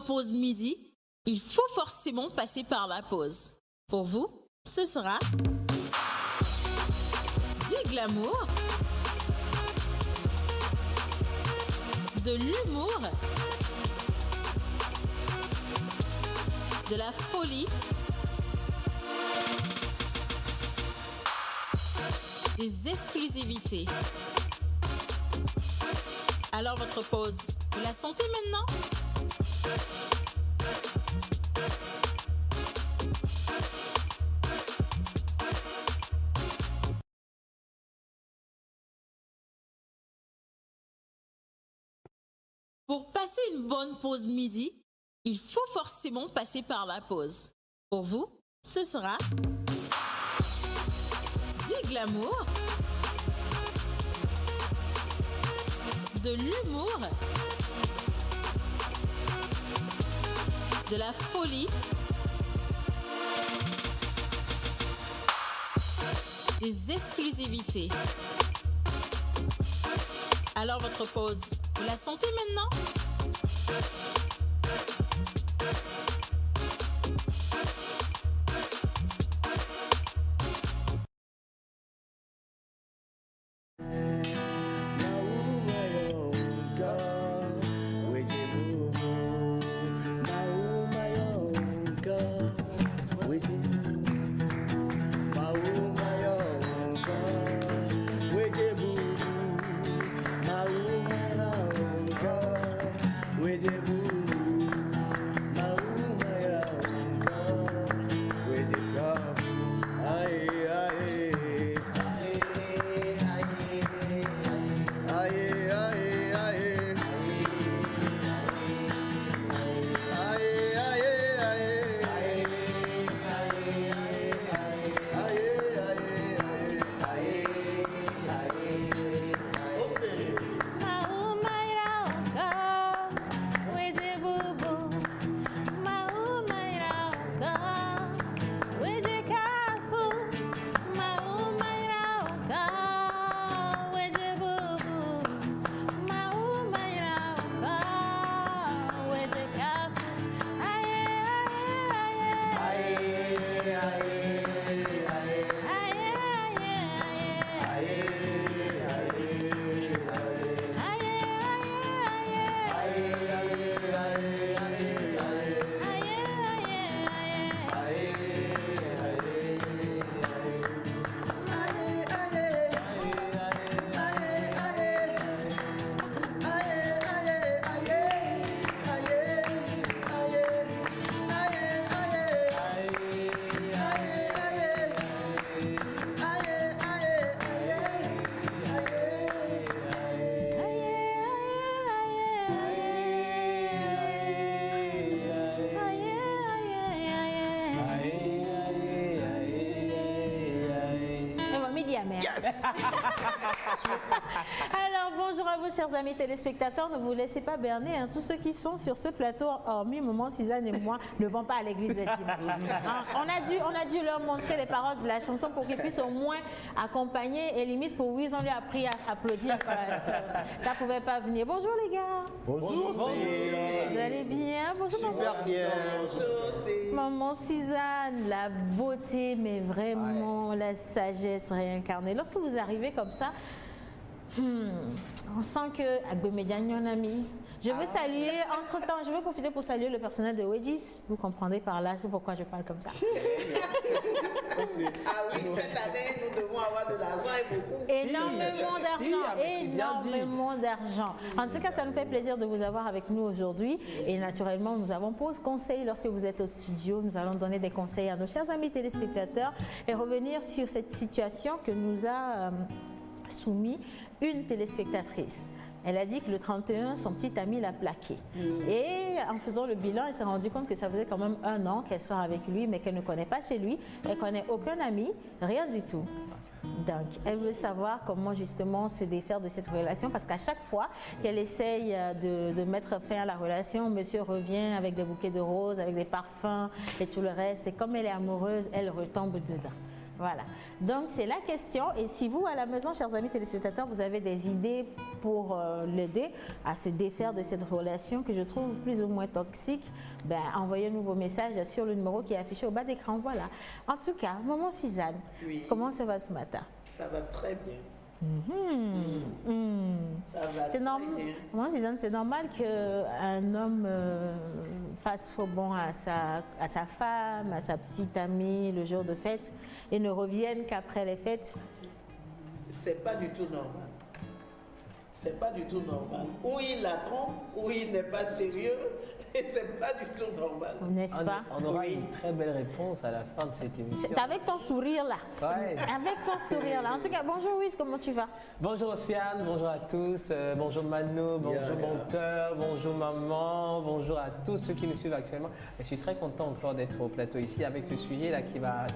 pause midi, il faut forcément passer par la pause. Pour vous, ce sera du glamour, de l'humour, de la folie, des exclusivités. Alors votre pause, vous la sentez maintenant? Pour passer une bonne pause midi, il faut forcément passer par la pause. Pour vous, ce sera du glamour, de l'humour, de la folie, des exclusivités. Alors votre pause, vous la sentez maintenant? Alors, bonjour à vous, chers amis téléspectateurs. Ne vous laissez pas berner. Hein. Tous ceux qui sont sur ce plateau, hormis Maman Suzanne et moi, ne vont pas à l'église de dimanche. Hein. On a dû leur montrer les paroles de la chanson pour qu'ils puissent au moins accompagner. Et limite, pour oui, ils ont lui appris à applaudir. Ça ne pouvait pas venir. Bonjour, les gars. Bonjour, vous allez bien? Bonjour, super maman. bien. Bonjour, Maman Suzanne, la beauté, mais vraiment la sagesse réincarnée. Lorsque vous arrivez comme ça, on sent que Agbemédiane, ami. Je veux saluer, entre-temps, je veux profiter pour saluer le personnel de Wedis. Vous comprendrez par là, c'est pourquoi je parle comme ça. Ah oui, cette année, nous devons avoir de l'argent et beaucoup. Énormément d'argent, énormément d'argent. En tout cas, ça nous fait plaisir de vous avoir avec nous aujourd'hui. Et naturellement, nous avons pause conseil lorsque vous êtes au studio. Nous allons donner des conseils à nos chers amis téléspectateurs et revenir sur cette situation que nous a soumis une téléspectatrice. Elle a dit que le 31, son petit ami l'a plaqué. Et en faisant le bilan, elle s'est rendue compte que ça faisait quand même 1 an qu'elle sort avec lui, mais qu'elle ne connaît pas chez lui. Elle ne connaît aucun ami, rien du tout. Donc, elle veut savoir comment justement se défaire de cette relation parce qu'à chaque fois qu'elle essaye de mettre fin à la relation, monsieur revient avec des bouquets de roses, avec des parfums et tout le reste. Et comme elle est amoureuse, elle retombe dedans. Voilà. Donc, c'est la question. Et si vous, à la maison, chers amis téléspectateurs, vous avez des idées pour l'aider à se défaire de cette relation que je trouve plus ou moins toxique, ben, envoyez-nous vos messages sur le numéro qui est affiché au bas d'écran. Voilà. En tout cas, maman Suzanne, comment ça va ce matin? Ça va très bien. Ça va C'est normal. Maman Suzanne, c'est normal qu'un homme fasse faux bon à sa femme, à sa petite amie le jour de fête et ne revienne qu'après les fêtes. C'est pas du tout normal. C'est pas du tout normal. Ou il la trompe, ou il n'est pas sérieux. Et c'est pas du tout normal. N'est-ce pas? On aura une très belle réponse à la fin de cette émission. C'est avec ton sourire là. Ouais. Avec ton sourire là. En tout cas, bonjour Wiz, comment tu vas? Bonjour Océane, bonjour à tous, bonjour Mano, bonjour Monteur, bonjour maman, bonjour à tous ceux qui nous suivent actuellement. Je suis très content encore d'être au plateau ici avec ce sujet là qui va...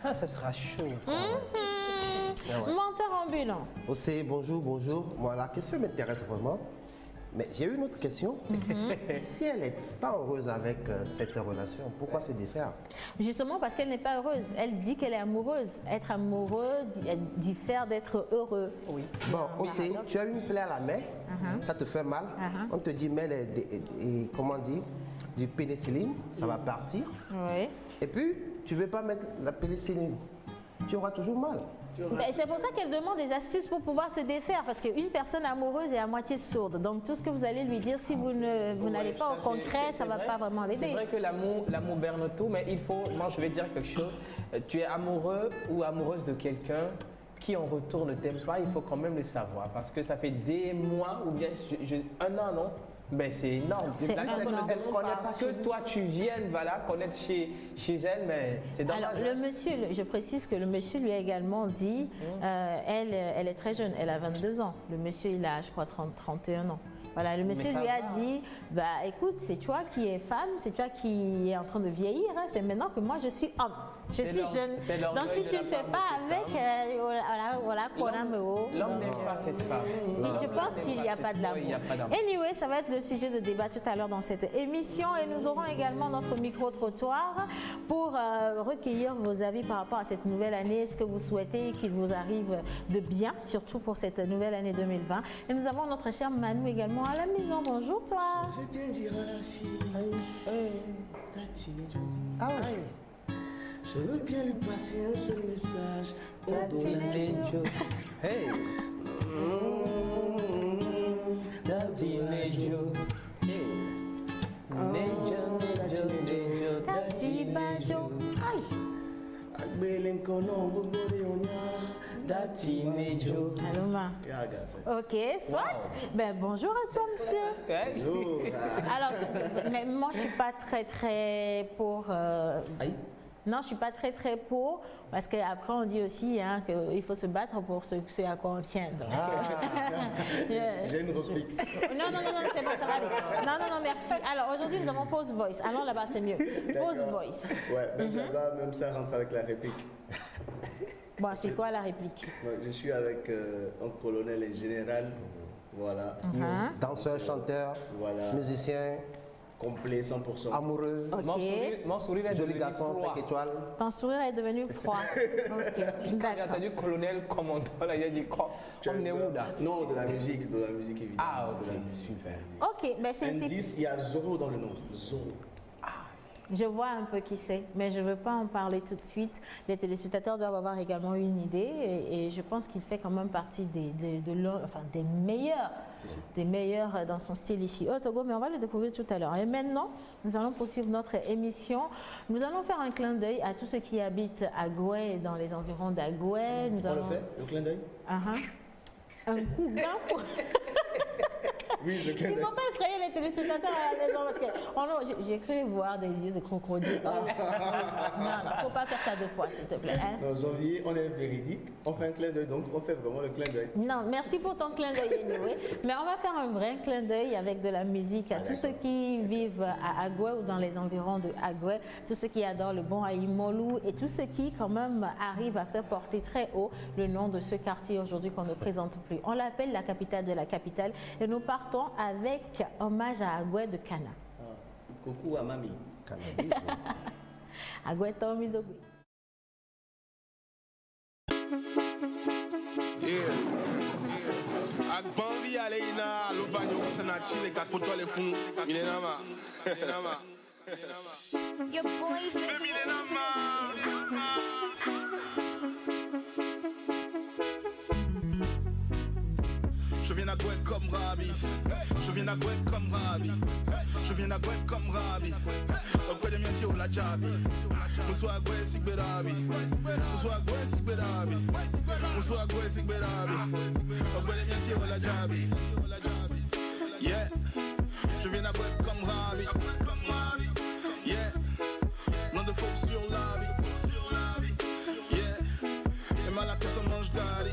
Ah, ça sera chaud. Menteur ambulant. Aussi, bonjour. Moi, la question m'intéresse vraiment. Mais j'ai une autre question. Si elle est pas heureuse avec cette relation, pourquoi se défaire? Justement parce qu'elle n'est pas heureuse. Elle dit qu'elle est amoureuse. Être amoureux diffère d'être heureux. Oui. Bon, aussi, tu as une plaie à la main, ça te fait mal. On te dit, mets comment dire, du pénicilline, ça va partir. Oui. Et puis, tu ne veux pas mettre la pénicilline, tu auras toujours mal. Ben, c'est pour ça qu'elle demande des astuces pour pouvoir se défaire, parce qu'une personne amoureuse est à moitié sourde. Donc tout ce que vous allez lui dire, si vous n'allez pas au concret, ça ne va pas vraiment l'aider. C'est vrai que l'amour berne tout, mais il faut, moi je vais dire quelque chose, tu es amoureux ou amoureuse de quelqu'un qui en retour ne t'aime pas, il faut quand même le savoir, parce que ça fait des mois ou bien un an, non? Ben c'est énorme. La personne ne demande parce que toi tu viennes connaître chez elle, mais c'est dommage. Alors le monsieur, je précise que le monsieur lui a également dit, elle est très jeune, elle a 22 ans. Le monsieur il a je crois 31 ans. Voilà, le monsieur lui a dit, bah écoute, c'est toi qui es femme, c'est toi qui es en train de vieillir, hein, c'est maintenant que moi je suis homme, je suis jeune. Donc si tu ne fais pas avec, l'homme n'aime pas cette femme. Je pense qu'il n'y a pas de l'amour. Anyway, ça va être le sujet de débat tout à l'heure dans cette émission et nous aurons également notre micro-trottoir pour recueillir vos avis par rapport à cette nouvelle année, ce que vous souhaitez qu'il vous arrive de bien, surtout pour cette nouvelle année 2020. Et nous avons notre cher Manu également à la maison. Bonjour toi. Je vais bien dire à la fille, Tatine Jo. Ah oui. Je veux bien lui passer un seul message. Tatine Jo. Hey. Tatine Jo. Tatine Jo. Allô, ma. Ok, soit. Ben, bonjour à toi, monsieur. Bonjour. Alors, mais moi, je ne suis pas très pour... Non, je ne suis pas très pour, parce qu'après, on dit aussi hein, qu'il faut se battre pour ce à quoi on tient. Donc, j'ai une réplique. Non, c'est bon, ça va aller. Non, merci. Alors, aujourd'hui, nous avons Pause Voice. Allons là-bas, c'est mieux. Pause Voice. Ouais, même là-bas, même ça rentre avec la réplique. Bon, c'est quoi la réplique? Je suis avec un colonel et général, voilà. Danseur, chanteur, Voilà. musicien, Complet 100%. amoureux, Ok. Mon sourire est joli devenu garçon, froid. 5 étoiles. Ton sourire est devenu froid. Ok, Quand j'ai d'accord. entendu colonel, commandant, là, il a dit quoi? On est où là? Non, de la musique évidemment. Ah, ok, De la musique. super. Ok, ben c'est... Indice, il y a Zorro dans le nom. Zorro. Je vois un peu qui c'est, mais je ne veux pas en parler tout de suite. Les téléspectateurs doivent avoir également une idée et je pense qu'il fait quand même partie des meilleurs dans son style ici au Togo, mais on va le découvrir tout à l'heure. Et maintenant, nous allons poursuivre notre émission. Nous allons faire un clin d'œil à tous ceux qui habitent à Goué et dans les environs d'Agoué. On le fait, le clin d'œil? Un coup d'un pour... Oui, le clin Il ne d'œil. faut pas effrayer les téléspectateurs à la maison parce que j'ai cru voir des yeux de crocodile. Non, il ne faut pas faire ça deux fois, s'il te plaît. Hein? Non, janvier, on est véridique. On fait un clin d'œil, donc on fait vraiment le clin d'œil. Non, merci pour ton clin d'œil, anyway. Mais on va faire un vrai clin d'œil avec de la musique à tous ceux qui vivent à Agoué ou dans les environs de Agoué, tous ceux qui adorent le bon Aïmolou et tous ceux qui, quand même, arrivent à faire porter très haut le nom de ce quartier aujourd'hui qu'on ne présente plus. On l'appelle la capitale de la capitale et nous partons avec hommage à Agoué de Kana. Coucou à mamie. Agoué Tomidogui. Agbanvi aleina lobanyo sanati le kakoto le fun minenama. Your boy Je viens à Gouet comme Rabi. Je viens à Gouet comme Rabi. Je viens à Gouet comme Rabi. Auprès de Mianti ou la Jabi. Moussoua Gouet Sigberabi. Moussoua Gouet Sigberabi. Moussoua Gouet Sigberabi. Auprès de Mianti ou la Jabi. Yeah. Je viens à Gouet comme Rabi. Yeah. Loin de faux sur la vie. Yeah. Les malades se mangent gari.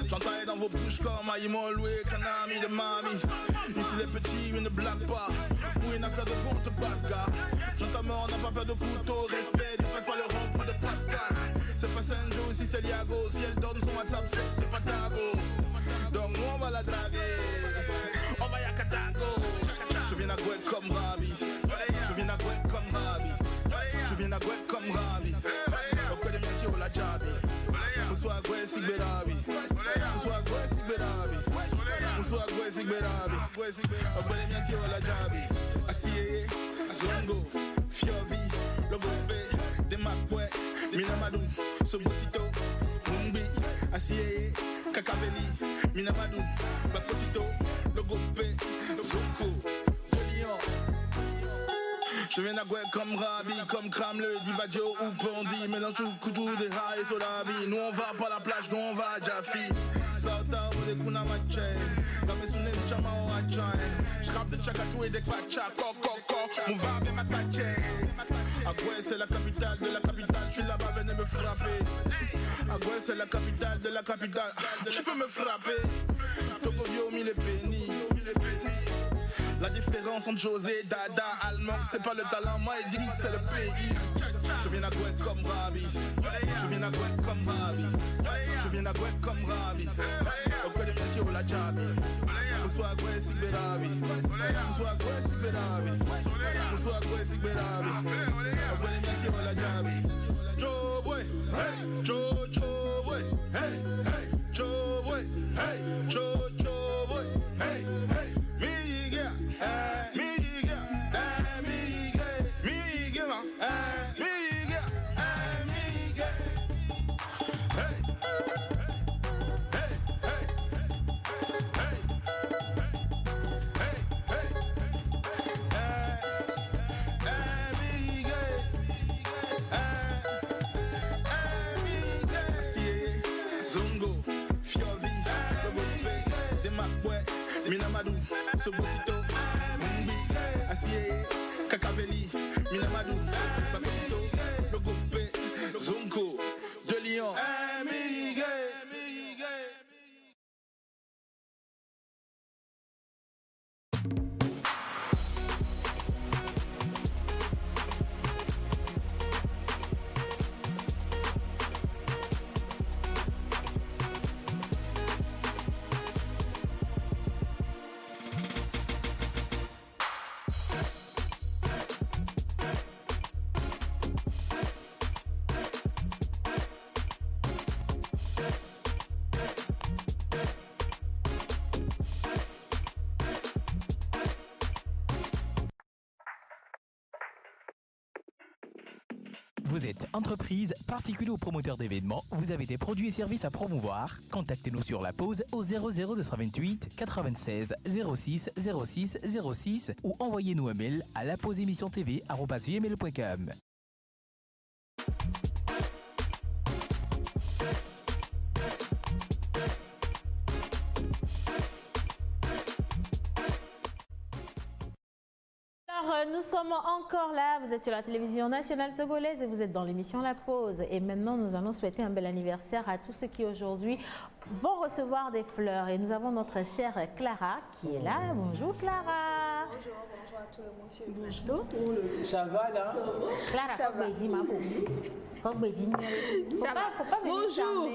J'entends dans vos bouches comme Aïmon Loué, Kanami de Mami. Ici les petits, ils ne blaguent pas. Ou une affaire de compte Pascal. J'entends mais on n'a pas peur de couteau. Respect, dépasse pas le rond de Pascal. C'est pas Sanjo, ici c'est Liago. Si elle donne son WhatsApp, c'est pas Dago. Donc nous on va la draguer. On va y à Katago. Je viens à Gouet comme Rabi. Je viens à Gouet comme Rabi. Je viens à Gouet comme Rabi. Auprès de Mianti ou la Jabi. Moussoua Gouet Sigberabi. Moussoua Gouet Sigberabi. Moussoua Gouet Sigberabi. Auprès de Mianti ou la Jabi. Asiye, Zongo, Fiovi, Logobé, Demakwe, Minamadou, Sobosito, Mumbi, Asiye, Kakaveli, Minamadou, Bakosito, Logobé, Zoko, Dolion. Je viens à Gouet comme Rabi, comme Kramle, Divadio ou Pondi. Mélange tout couteau de Haï et Solabi. Nous on va pas la plage, nous on va à Jaffi. Sauta ou les Kuna Maché. Dans mes souvenirs, Chama ou Achan. J'rappe de Chakatou et des Pacha. Coco, mon va bien ma caché. À Gouet c'est la capitale de la capitale. Je suis là-bas, venez me frapper. À Gouet c'est la capitale de la capitale. Tu peux me frapper. Tokovio, mille pénis. La différence entre José, Dada, Almok, c'est pas le talent, moi il dit que c'est le pays. Je viens à Gouet comme Rabi. Je viens à Gouet comme Rabi. Je viens à Gouet comme Rabi. Auprès de Mianti ou la Jabi. Moussoua Gouet Sigberabi. Moussoua Gouet Sigberabi. Moussoua Gouet Sigberabi. Auprès de Mianti ou la Jabi. Joe boy, hey, Joe boy, hey, hey, Joe boy, hey, Joe boy, hey, hey. Zongo, Fiovi, Logobé, Demakwe, Minamadou, Sobosito, Mumbi, Asiye, Kakaveli, Minamadou, Bakosito, Logobé, Zongo, De Lyon, Vous êtes entreprise, particulier ou promoteur d'événements, vous avez des produits et services à promouvoir. Contactez-nous sur la pause au 00228 96 06 06 06 ou envoyez-nous un mail à lapauseémissiontv@gmail.com. Nous sommes encore là, vous êtes sur la télévision nationale togolaise et vous êtes dans l'émission La Pause. Et maintenant, nous allons souhaiter un bel anniversaire à tous ceux qui aujourd'hui vont recevoir des fleurs. Et nous avons notre chère Clara qui est là. Bonjour Clara. Bonjour à tout le monde. Bonjour. Ça va là? Clara, ça va. Bonjour.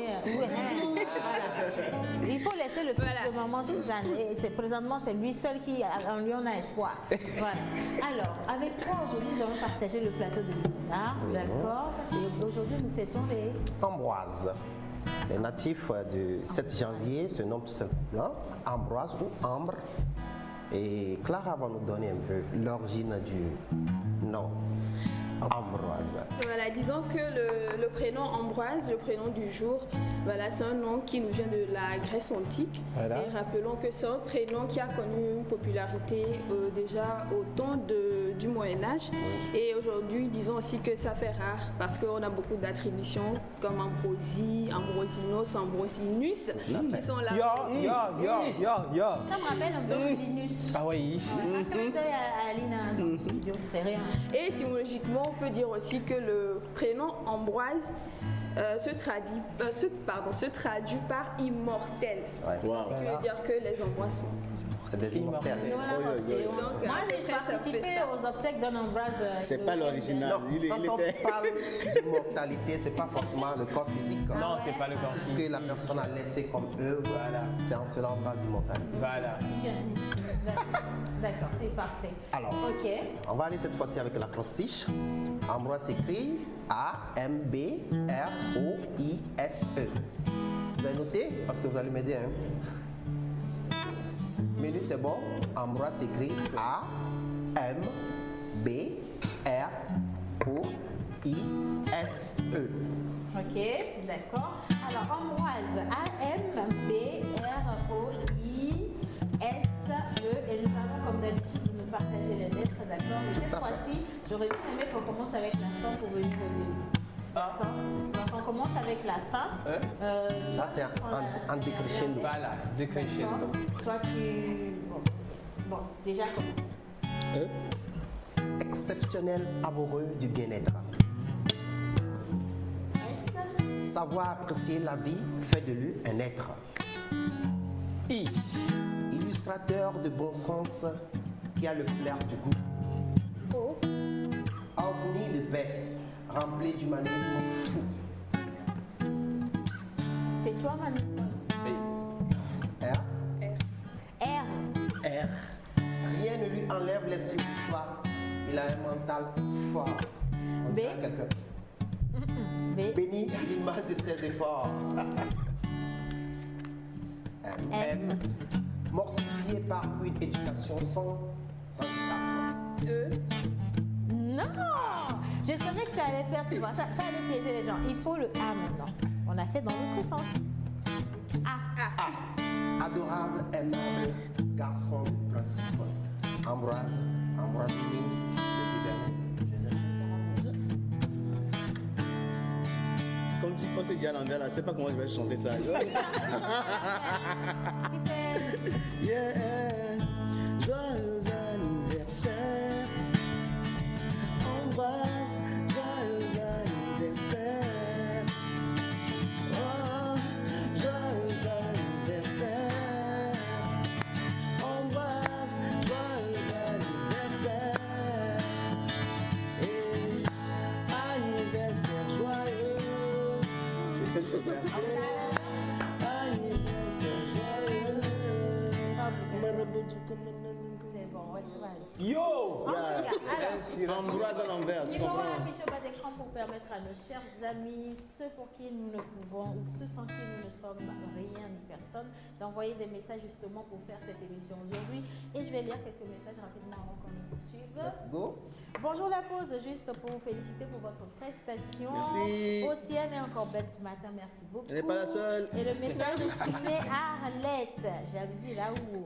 Il faut laisser le fils de maman Suzanne. Et présentement, c'est lui seul qui en lui on a espoir. Voilà. Alors, avec toi aujourd'hui, nous allons partager le plateau de Lisa. D'accord. Et aujourd'hui, nous fêtons les Ambroise. Les natifs du 7 janvier se nomment tout simplement Ambroise ou Ambre. Et Clara va nous donner un peu l'origine du nom Ambroise. Voilà, disons que le prénom Ambroise, le prénom du jour, voilà, c'est un nom qui nous vient de la Grèce antique. Voilà. Et rappelons que c'est un prénom qui a connu une popularité déjà au temps du Moyen-Âge. Et aujourd'hui, disons aussi que ça fait rare parce qu'on a beaucoup d'attributions comme Ambrosie, Ambrosinos, Ambrosinus qui sont là. Ça me rappelle un peu Linus. Ah oui. Un clin d'œil à Alina dans le studio, c'est rien. Et étymologiquement, on peut dire aussi que le prénom Ambroise se traduit par immortel. Ouais. Wow. Ce qui veut dire que les Ambroises sont. C'est des immortels. Voilà, Donc, moi, j'ai après, ça participé fait ça. aux obsèques d'un Ambroise. C'est pas l'original. Non, quand on parle d'immortalité, c'est pas forcément le corps physique. Non, c'est pas le corps Tout ce physique. que la personne a laissé comme œuvre, c'est en cela on parle d'immortalité. Voilà. D'accord, c'est parfait. Alors, Ok. on va aller cette fois-ci avec l'acrostiche. Ambroise s'écrit A-M-B-R-O-I-S-E. Vous allez noter parce que vous allez m'aider. Hein? Menu, c'est bon. Ambroise s'écrit A-M-B-R-O-I-S-E. Ok, d'accord. Alors, Ambroise, A-M-B-R-O-I-S-E. Et nous allons, comme d'habitude, nous partager les lettres, d'accord? Mais cette fois-ci, j'aurais bien aimé qu'on commence avec la fin pour venir au début. D'accord? Donc, on commence avec la fin. Là, c'est en décrescendo. Voilà, décrescendo. Toi, tu. Bon, déjà commence. Exceptionnel amoureux du bien-être. S. Savoir apprécier la vie fait de lui un être. I. Illustrateur de bon sens qui a le flair du goût. O. Ovni de paix, rempli d'humanisme fou. C'est toi, Manu. R. R. R. Rien ne lui enlève l'estime de soi. Il a un mental fort. On B. dirait quelqu'un. B. Béni l'image de ses efforts. M. Mortifié par une éducation sans handicap. E. Non! Je savais que ça allait faire, tu vois, ça allait piéger les gens. Il faut le A maintenant. On a fait dans l'autre sens. A. Adorable, aimable, garçon de principe. Ambroise, Ambroisini, Comme tu penses déjà à l'envers là, je sais pas comment je vais chanter ça. Yeah, joyeux anniversaire. Ambroise, joyeux anniversaire. Oh, joyeux anniversaire. Ambroise, joyeux anniversaire. Et anniversaire joyeux. J'essaie de te verser. Anniversaire joyeux. C'est bon, ouais, ça va aller. Yo! En tout cas, alors, Ambroise à l'envers, tu nous allons comprends? afficher au bas d'écran pour permettre à nos chers amis, ceux pour qui nous ne pouvons ou ceux sans qui nous ne sommes rien ni personne, d'envoyer des messages justement pour faire cette émission aujourd'hui. Et je vais lire quelques messages rapidement avant qu'on nous poursuive. Go. Bonjour la pause, juste pour vous féliciter pour votre prestation. Merci. Océane est encore belle ce matin, merci beaucoup. Elle n'est pas la seule. Et le message est signé Arlette. J'ai avisé là-haut.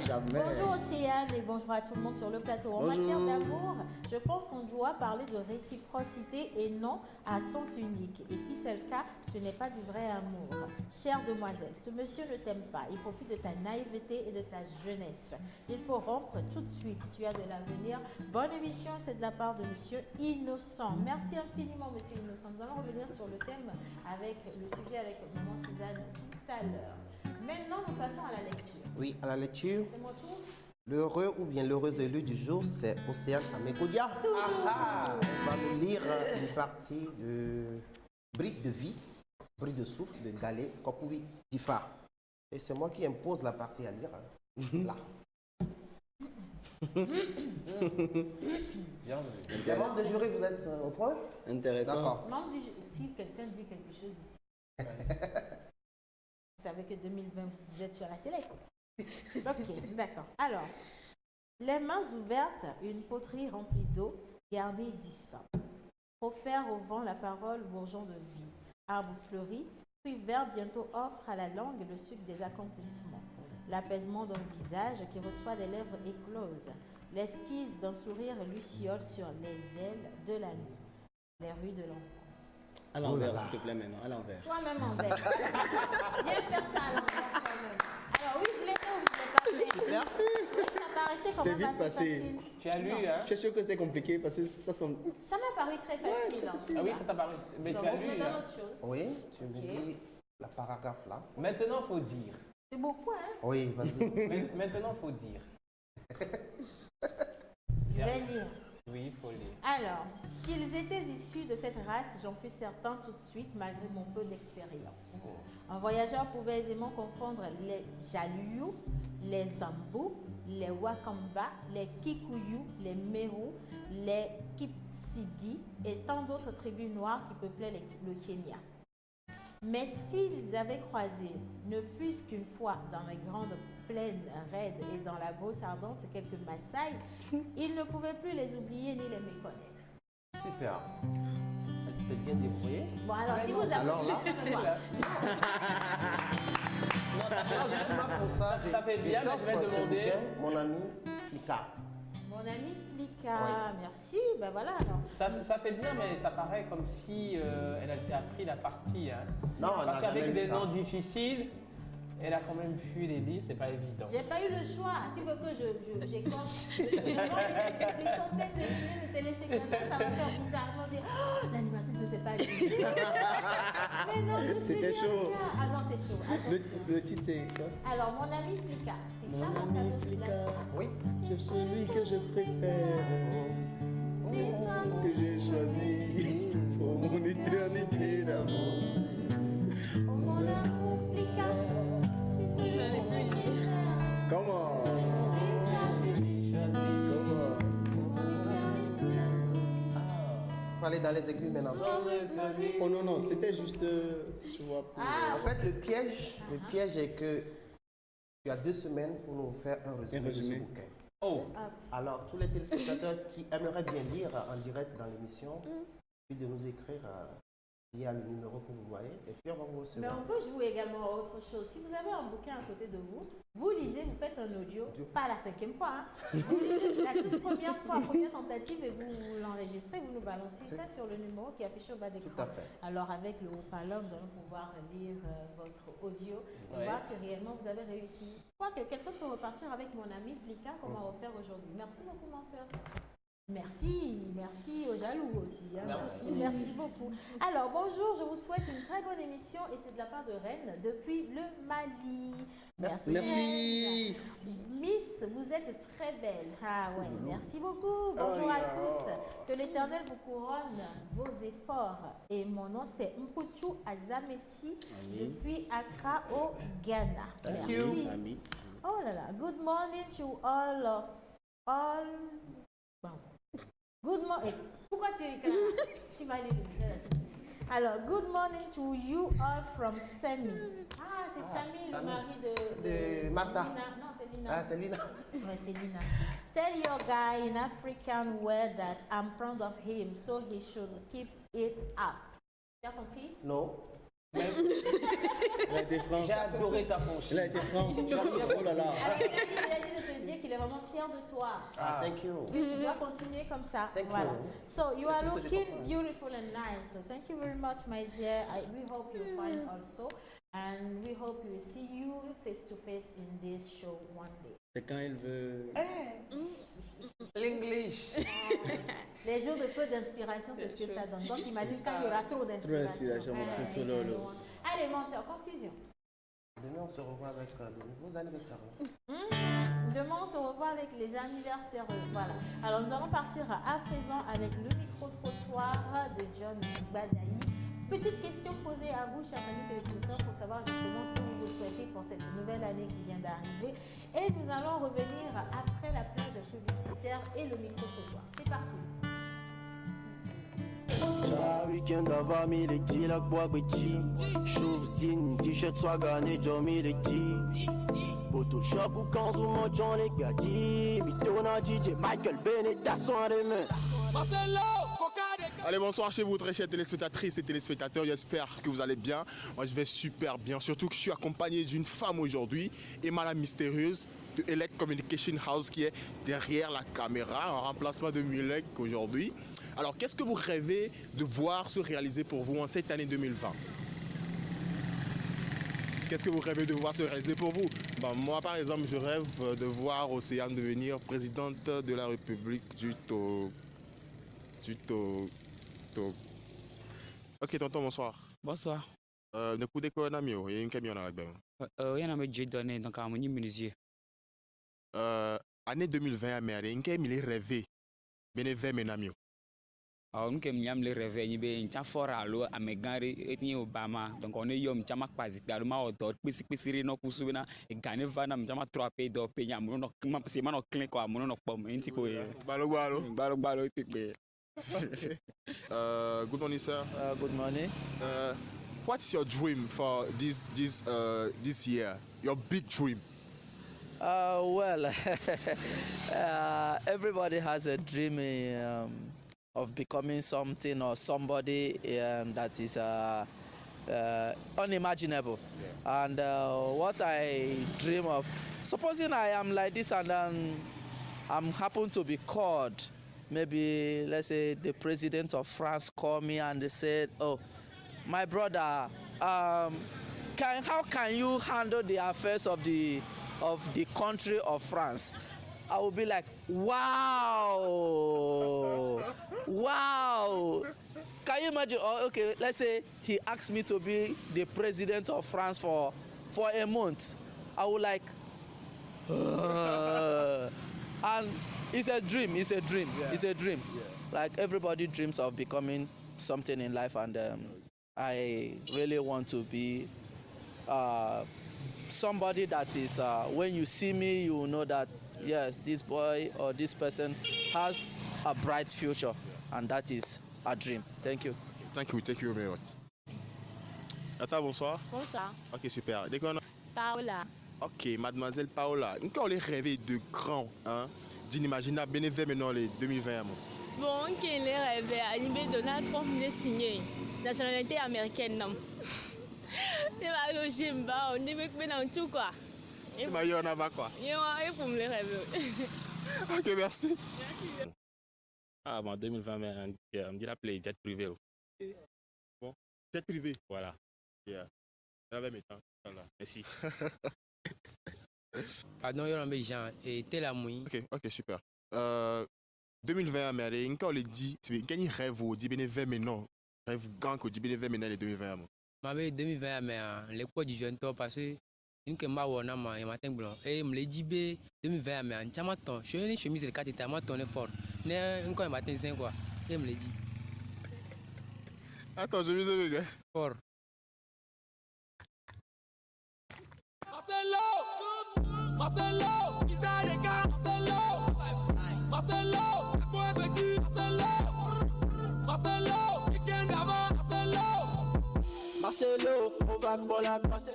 Jamais. Bonjour Océane et bonjour à tout le monde sur le plateau. En Bonjour. matière d'amour, je pense qu'on doit parler de réciprocité et non à sens unique. Et si c'est le cas, ce n'est pas du vrai amour. Chère demoiselle, ce monsieur ne t'aime pas. Il profite de ta naïveté et de ta jeunesse. Il faut rompre tout de suite. Tu as de l'avenir. Bonne émission, c'est de la part de monsieur Innocent. Merci infiniment monsieur Innocent. Nous allons revenir sur le thème avec le sujet avec maman Suzanne tout à l'heure. Maintenant, nous passons à la lecture. Oui, à la lecture. C'est mon tour. L'heureux ou bien l'heureuse élue du jour, c'est Océane Amekodia. On va nous lire une partie de Brique de vie, Brique de souffle de Galé Kokouvi Difa. Et c'est moi qui impose la partie à lire. Là. Les membres de jury, vous êtes au point? Intéressant. D'accord. Membre du si quelqu'un dit quelque chose ici. Vous savez que 2020, vous êtes sur la Select. Ok, d'accord. Alors, les mains ouvertes, une poterie remplie d'eau, garnie d'hysope. Offert au vent la parole, bourgeon de vie. Arbre fleuri, fruit vert bientôt offre à la langue le sucre des accomplissements. L'apaisement d'un visage qui reçoit des lèvres écloses. L'esquisse d'un sourire luciole sur les ailes de la nuit. Les rues de l'enfance. À l'envers, s'il te plaît, maintenant, à l'envers. Toi-même envers. Viens faire ça à l'envers toi-même. Alors oui, je l'ai fait ou je l'ai pas fait. Super. Ça paraissait quand C'est même vite assez passé. facile. Tu as lu, Non. hein? Je suis sûr que c'était compliqué parce que ça semble. Ça m'a paru très facile. hein. Ah oui, ça t'a paru. Mais Donc, tu as on se lu, donne hein? autre chose. Oui, tu me dis la paragraphe là. Maintenant, il faut dire. C'est beaucoup, hein? Oui, vas-y. Maintenant, il faut dire. Je vais lire. Oui, il faut lire. Alors, qu'ils étaient issus de cette race, j'en fus certain tout de suite, malgré mon peu d'expérience. Un voyageur pouvait aisément confondre les Jaluyu, les Zambu, les Wakamba, les Kikuyu, les Meru, les Kipsigi et tant d'autres tribus noires qui peuplaient le Kenya. Mais s'ils avaient croisé, ne fût-ce qu'une fois, dans les grandes plaines raides et dans la brousse ardente, quelques Maasai, ils ne pouvaient plus les oublier ni les méconnaître. Super. Elle s'est bien débrouillée. Bon, alors, si vous avez alors là- quoi? Non, justement pour ça, ça fait bien, mais je vais demander- Mon ami Flika. Mon ami Flika, Oui. merci. Ben voilà, alors. Ça fait bien, mais ça paraît comme si elle a déjà appris la partie. Hein. Non, on Parce n'a jamais qu'avec vu des ça. noms difficiles, elle a quand même pu les lire, c'est pas évident. J'ai pas eu le choix. Tu veux que j'écorche des centaines de milliers de téléspectateurs, ça va faire bizarrement dire oh, l'animatrice ne sait pas lire. Mais non, je sais C'était bien chaud. lire. Ah non, c'est chaud. Attention. Le titre est quoi? Alors, mon ami Flika, c'est ça Mon mon ami cadeau de Flika, classe. Oui. c'est celui que je préfère, que j'ai choisi pour mon éternité d'amour. Oh, mon amour Flika, tu sais celui que je préfère. Comment? Il faut aller dans les aiguilles maintenant. Oh non, non, c'était juste, tu vois, pour... Ah, En fait, le piège est que tu as 2 semaines pour nous faire un résumé de ce résumé. bouquin. Oh, Alors, tous les téléspectateurs qui aimeraient bien lire en direct dans l'émission, puis de nous écrire via le numéro que vous voyez, et puis on va vous mais recevoir. on peut jouer également à autre chose. Si vous avez un bouquin à côté de vous, vous lisez, vous faites un audio, pas la 5e fois. Hein. Vous lisez la toute première fois, première tentative, et vous l'enregistrez, vous nous balancez ça sur le numéro qui est affiché au bas d'écran. Tout à fait. Alors avec le haut-parleur, nous allons pouvoir lire votre audio et Ouais. voir si réellement vous avez réussi. Je crois que quelqu'un peut repartir avec mon ami Flika qu'on va refaire aujourd'hui. Merci beaucoup, menteur. Merci aux jaloux aussi. Hein. Merci beaucoup. Alors, bonjour, je vous souhaite une très bonne émission et c'est de la part de Rennes depuis le Mali. Merci. Merci. Rennes. Miss, vous êtes très belle. Ah ouais, merci beaucoup. Bonjour à tous. Que l'Éternel vous couronne vos efforts. Et mon nom c'est Mpuchu Azameti depuis Accra au Ghana. Merci. Ami. Oh là là. Good morning to all. Bon. Good morning. Pourquoi tu vas aller le dire là tout de suite. Alors, good morning to you all from Sami. Ah, c'est Sami, le Sami. mari De Martha. Lina. Non, c'est Lina. Ah, c'est Lina. Ouais, c'est Lina. Tell your guy in African way that I'm proud of him, so he should keep it up. Tu as compris? Non. Elle a été franche. j'ai adoré ta franchise. Elle a été franche. Oh là là. Alors, il a dit de te dire qu'il est vraiment fier de toi. Ah, thank you. Tu dois continuer comme ça. Thank voilà. you. So you C'est are tout ce que j'ai looking compris. beautiful and nice. So thank you very much, my dear. We hope you're fine also. And we hope we will see you face to face in this show one day. C'est quand elle veut. L'English. Les jours de peu d'inspiration, c'est ce que ça donne. Donc imagine quand il y aura trop d'inspiration. d'inspiration, on fait tout lolo. Allez, menteur, conclusion. Demain, on se revoit avec de nouveaux anniversaires. Demain, on se revoit avec les anniversaires. Voilà. Alors, nous allons partir à présent avec le micro-trottoir de John Badaï. Petite question posée à vous, chers amis téléspectateurs, pour savoir justement ce que vous vous souhaitez pour cette nouvelle année qui vient d'arriver. Et nous allons revenir après la plage publicitaire et le micro-trottoir. C'est parti. Ciao. Week-end avant, les petits, la bois, petit. Chose digne, t-shirt, soit gagné, Johnny, les petits. Photoshop ou quand on mange, John, les gars, dit. Mitona, DJ, Michael Bennett, à son main. Allez, bonsoir chez vous, très chers téléspectatrices et téléspectateurs. J'espère que vous allez bien. Moi, je vais super bien. Surtout que je suis accompagné d'une femme aujourd'hui, Emma la mystérieuse de Elect Communication House, qui est derrière la caméra, en remplacement de Mulek aujourd'hui. Alors, qu'est-ce que vous rêvez de voir se réaliser pour vous en cette année 2020? Qu'est-ce que vous rêvez de voir se réaliser pour vous? Moi, par exemple, je rêve de voir Océane devenir présidente de la République du Togo. Ok, tonton, bonsoir. Bonsoir. Ne coup d'école n'a mieux, il y a une camion dans la baie. Il y en a un j'ai donné donc à mon menuisier. Année 2020 à Mère, il y a un rêvé. Bénévent menamio. On que m'yam le rêve ni be ncha fora alo amegari etni Obama donc on est yom chama kwazi pia ma odor pisi no kusubina e gane vana mchama 3 pe do pe nyam no se ma no clean ko amono no pom enti ko balo tikbe. Good morning, sir. Good morning. What's your dream for this year? Your big dream? Well, everybody has a dream of becoming something or somebody that is unimaginable. Yeah. And what I dream of, supposing I am like this and then I'm happen to be called, maybe let's say the president of France called me and they said, oh, my brother, how can you handle the affairs of the country of France? I will be like, wow. Can you imagine? Oh, okay, let's say he asked me to be the president of France for a month. I would like, and it's a dream. Yeah. It's a dream. Yeah. Like everybody dreams of becoming something in life, and I really want to be somebody that is, when you see me, you know that, yes, this boy or this person has a bright future, and that is a dream. Thank you. Thank you very much. Tata, bonsoir. Bonsoir. Ok, super. Paola. Ok, mademoiselle Paola. Quand on les rêvé de grand, hein, d'inimaginable bénévole maintenant les 2020. Bon, on les rêvé à Donald Trump n'est signé. Nationalité américaine, non. C'est pas logique, on est avec maintenant tout quoi. Il y en a quoi? Il y en a pour me les rêver. Ok, merci. Ah, bon, 2020, on dit l'appeler jet privé. Bon, jet privé? Voilà. Yeah. Merci. Pardon, il y a un Jean et Télamouy. Ok, super. 2020, Amérique, quand on les dit, c'est quel rêve vous dit bénévole maintenant? Rêve grand que vous dit bénévole maintenant les 2020. Ma 2020, mais les quoi du jeune temps passé. Une que ma wana ma et matin blanc et me les dit b 2020 mais en chama ton je une chemise le 4 était ma ton effort né encore matin 5 quoi et me les dit attends je me dis fort Marcelo Isareka Marcelo boy petit Marcelo weekend avant Marcelo on va pour la passer.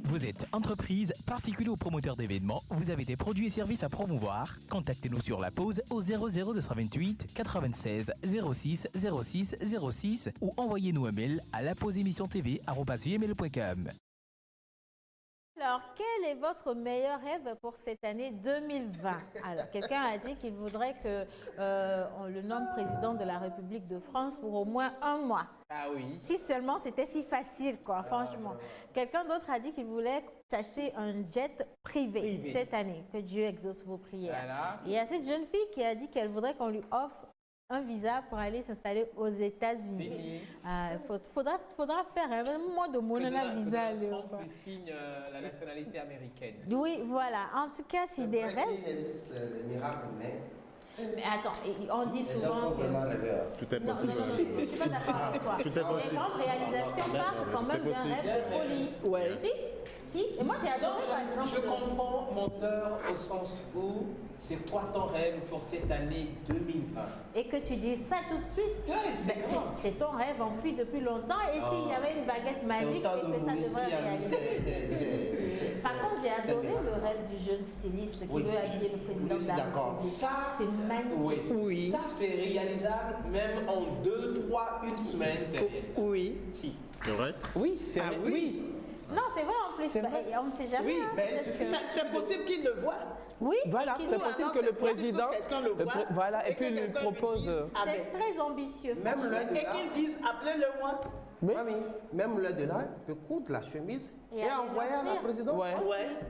Vous êtes entreprise, particulier ou promoteur d'événements, vous avez des produits et services à promouvoir. Contactez-nous sur la pause au 00228 96 06 06 06 ou envoyez-nous un mail à laposeémissiontv@gmail.com. Alors, quel est votre meilleur rêve pour cette année 2020? Alors, quelqu'un a dit qu'il voudrait qu'on le nomme président de la République de France pour au moins un mois. Ah oui. Si seulement c'était si facile, quoi, franchement. Quelqu'un d'autre a dit qu'il voulait s'acheter un jet privé cette année. Que Dieu exauce vos prières. Voilà. Et il y a cette jeune fille qui a dit qu'elle voudrait qu'on lui offre un visa pour aller s'installer aux États-Unis. Faudra faire un mois de monona visa. Trump lui signe la nationalité américaine. Oui, voilà. En tout cas, si des rêves. Il existe des miracles, mais. Mais attends, on dit souvent que. Tout est possible. Non, je ne suis pas d'accord avec toi. Tout est possible. Les grandes réalisations partent quand même d'un rêve de folie. Ouais. Si. Et moi, j'ai adoré, par exemple. Je comprends menteur au sens où c'est quoi ton rêve pour cette année 2020? Et que tu dis ça tout de suite, c'est ton rêve enfui depuis longtemps. Et s'il y avait une baguette magique, et que ça devrait réaliser. Par contre, j'ai adoré le rêve du jeune styliste qui veut habiller le président de la République. Ça, c'est magnifique. Oui. Ça, c'est réalisable même en 2, 3, une semaine. C'est réalisable. Oui. Si. C'est vrai? Oui, c'est vrai. Oui. Non, c'est vrai en plus. On ne sait jamais. Oui, hein, c'est possible qu'il le voie. Oui, voilà, c'est possible que le président voilà, et puis lui propose. C'est très ambitieux. Même l'heure de et qu'ils disent appelez-le-moi. Même l'heure de là, il peut coudre la chemise et envoyer à la présidence.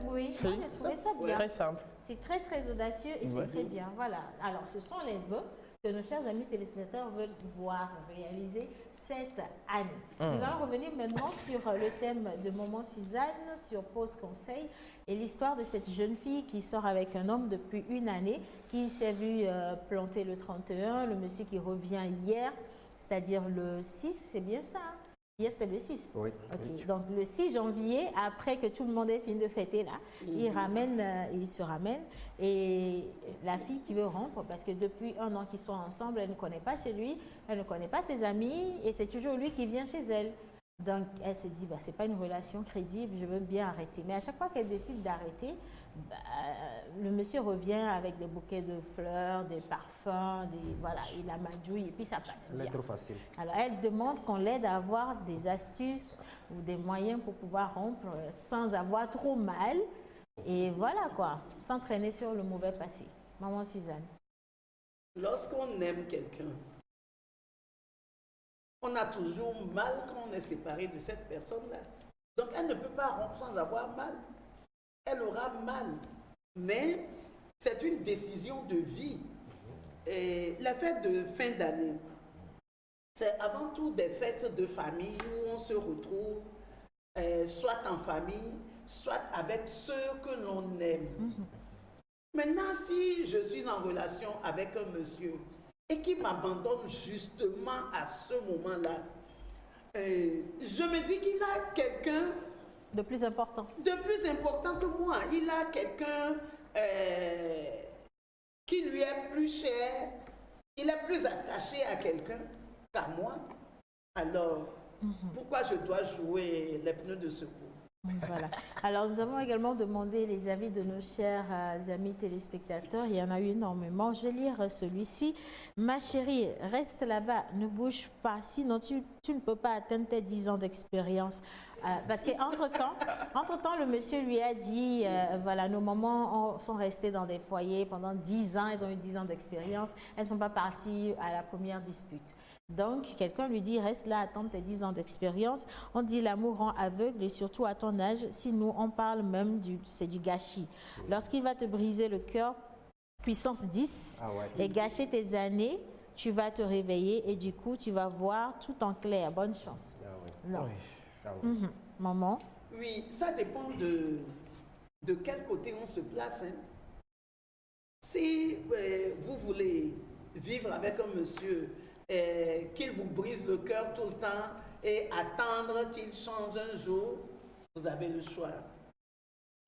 Oui, j'ai trouvé ça bien. Très simple. C'est très très audacieux et c'est très bien. Voilà. Alors, ce sont les vœux que nos chers amis téléspectateurs veulent voir réaliser cette année. Nous allons revenir maintenant sur le thème de Maman Suzanne, sur Pause Conseil et l'histoire de cette jeune fille qui sort avec un homme depuis une année, qui s'est vu planter le 31, le monsieur qui revient hier, c'est-à-dire le 6, c'est bien ça hein? Hier, c'est le 6. Oui. Okay. Donc, le 6 janvier, après que tout le monde ait fini de fêter, là, il se ramène. Et la fille qui veut rompre, parce que depuis un an qu'ils sont ensemble, elle ne connaît pas chez lui, elle ne connaît pas ses amis, et c'est toujours lui qui vient chez elle. Donc, elle s'est dit, c'est pas une relation crédible, je veux bien arrêter. Mais à chaque fois qu'elle décide d'arrêter, le monsieur revient avec des bouquets de fleurs, des parfums, voilà, il amadouille et puis ça passe bien. C'est trop facile. Alors elle demande qu'on l'aide à avoir des astuces ou des moyens pour pouvoir rompre sans avoir trop mal et voilà quoi, s'entraîner sur le mauvais passé. Maman Suzanne. Lorsqu'on aime quelqu'un, on a toujours mal quand on est séparé de cette personne-là. Donc elle ne peut pas rompre sans avoir mal. Elle aura mal, mais c'est une décision de vie. Et la fête de fin d'année, c'est avant tout des fêtes de famille où on se retrouve, soit en famille, soit avec ceux que l'on aime. Maintenant, si je suis en relation avec un monsieur et qui m'abandonne justement à ce moment-là, je me dis qu'il a quelqu'un de plus important. De plus important que moi. Il a quelqu'un qui lui est plus cher. Il est plus attaché à quelqu'un qu'à moi. Alors, pourquoi je dois jouer les pneus de secours? Voilà. Alors, nous avons également demandé les avis de nos chers amis téléspectateurs. Il y en a eu énormément. Je vais lire celui-ci. Ma chérie, reste là-bas, ne bouge pas. Sinon, tu ne peux pas atteindre tes 10 ans d'expérience. Parce qu'entre-temps, le monsieur lui a dit, voilà, nos mamans sont restées dans des foyers pendant 10 ans. Elles ont eu 10 ans d'expérience. Elles ne sont pas parties à la première dispute. Donc, quelqu'un lui dit, reste là, attends tes 10 ans d'expérience. On dit l'amour rend aveugle et surtout à ton âge, si nous, on parle même c'est du gâchis. Lorsqu'il va te briser le cœur, puissance 10, et gâcher tes années, tu vas te réveiller et du coup, tu vas voir tout en clair. Bonne chance. Non. Maman? Oui, ça dépend de quel côté on se place. Hein. Si vous voulez vivre avec un monsieur qu'il vous brise le cœur tout le temps et attendre qu'il change un jour, vous avez le choix.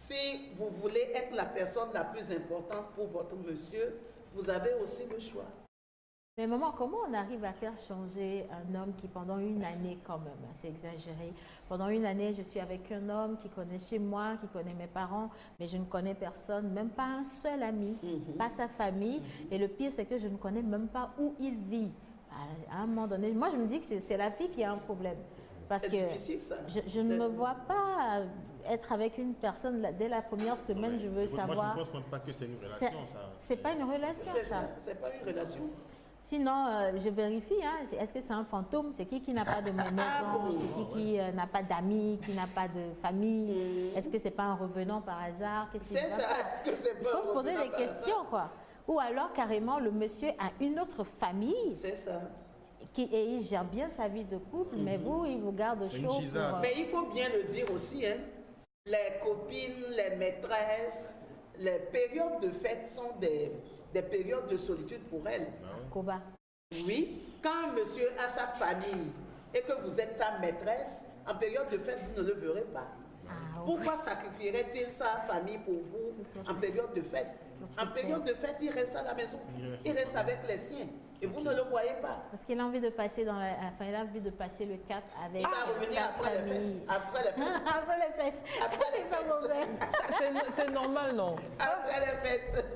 Si vous voulez être la personne la plus importante pour votre monsieur, vous avez aussi le choix. Mais maman, comment on arrive à faire changer un homme qui pendant une année quand même, c'est exagéré, pendant une année je suis avec un homme qui connaît chez moi, qui connaît mes parents, mais je ne connais personne, même pas un seul ami, pas sa famille, et le pire c'est que je ne connais même pas où il vit. À un moment donné, moi je me dis que c'est la fille qui a un problème. Parce que difficile, ça. Je ne me vois pas être avec une personne dès la première semaine, je veux savoir. Moi, je ne pense même pas que c'est une relation. C'est pas une relation, ça. C'est pas une relation. Sinon, je vérifie, hein, est-ce que c'est un fantôme? C'est qui n'a pas de maison? C'est qui n'a pas d'amis, qui n'a pas de famille? Est-ce que c'est pas un revenant par hasard? C'est ça, est-ce que c'est pas Il faut se poser des questions, quoi. Ou alors, carrément, le monsieur a une autre famille. C'est ça. Et il gère bien sa vie de couple, mais vous, il vous garde chaud. Mais il faut bien le dire aussi, hein, les copines, les maîtresses, les périodes de fête sont des périodes de solitude pour elles. Koba. Oui, quand un monsieur a sa famille et que vous êtes sa maîtresse, en période de fête, vous ne le verrez pas. Pourquoi sacrifierait-il sa famille pour vous en période de fête? En période de fête, il reste à la maison. Il reste avec les siens. Et vous ne le voyez pas. Parce qu'il a envie de passer il a envie de passer le cap avec sa famille. Après les fesses. Après les fesses. C'est pas mauvais. C'est normal, non? Après les fêtes.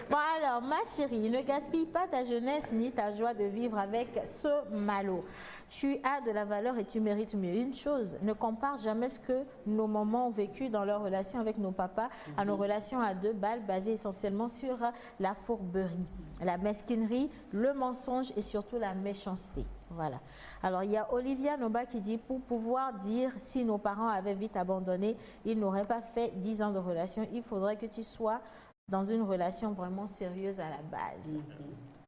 Bon alors, ma chérie, ne gaspille pas ta jeunesse ni ta joie de vivre avec ce malot. Tu as de la valeur et tu mérites mieux. Une chose, ne compare jamais ce que nos mamans ont vécu dans leur relation avec nos papas à nos relations à deux balles basées essentiellement sur la fourberie, la mesquinerie, le mensonge et surtout la méchanceté. Voilà. Alors, il y a Olivia Noba qui dit, pour pouvoir dire si nos parents avaient vite abandonné, ils n'auraient pas fait 10 ans de relation. Il faudrait que tu sois dans une relation vraiment sérieuse à la base.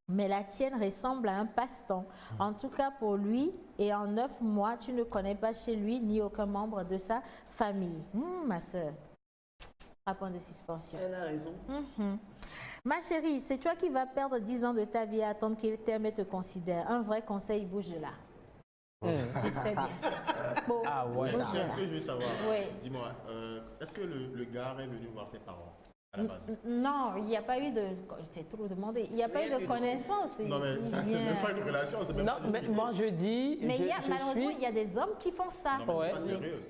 Mais la tienne ressemble à un passe-temps. En tout cas pour lui, et en 9 mois, tu ne connais pas chez lui ni aucun membre de sa famille. Ma soeur, à point de suspension. Elle a raison. Ma chérie, c'est toi qui vas perdre 10 ans de ta vie à attendre qu'il t'aime et te considère. Un vrai conseil, bouge de là. Très bien. Bon, Ah ouais. bouge de C'est un là. truc que je veux savoir. Oui. Dis-moi, est-ce que le gars est venu voir ses parents à la base? Non, il n'y a pas eu de... C'est trop demandé. Il n'y a pas eu de connaissance. Non, mais ça, c'est même pas une relation. Non, mais moi je dis. Mais malheureusement, il y a des hommes qui font ça. Ouais.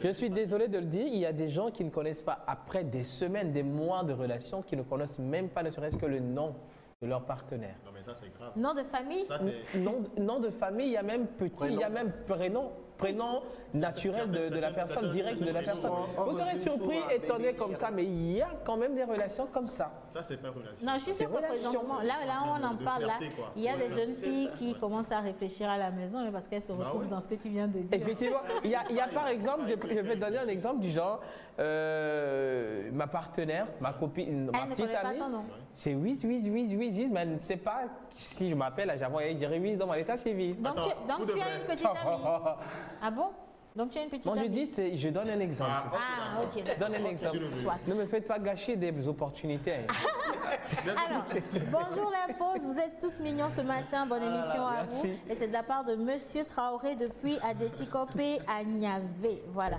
Je suis désolé de le dire, il y a des gens qui ne connaissent pas, après des semaines, des mois de relation, qui ne connaissent même pas, ne serait-ce que le nom de leur partenaire. Non, mais ça, c'est grave. Nom de famille? Nom de famille, il y a même petit, il y a même prénom naturel de la personne, direct de la personne. Vous serez surpris, étonné comme ça, mais il y a quand même des relations comme ça. Ça, c'est pas relation. Non, je suis sûre que présentement, là on en parle, là, il y a des jeunes filles qui commencent à réfléchir à la maison parce qu'elles se retrouvent dans ce que tu viens de dire. Effectivement, il y a par exemple, je vais te donner un exemple du genre, ma partenaire, ma copine, ma petite amie, c'est Wiz, mais elle ne sait pas si je m'appelle, j'avais elle dirait Wiz dans mon état civil. Donc tu as une petite amie. Ah bon? Donc tu as une petite amie. Je dis, je donne un exemple. Ah, ok. Je donne un exemple. Ne me faites pas gâcher des opportunités. Alors, bonjour la pause, vous êtes tous mignons ce matin, bonne émission à vous. Et c'est de la part de Monsieur Traoré depuis Adétikopé à Niavé. Voilà.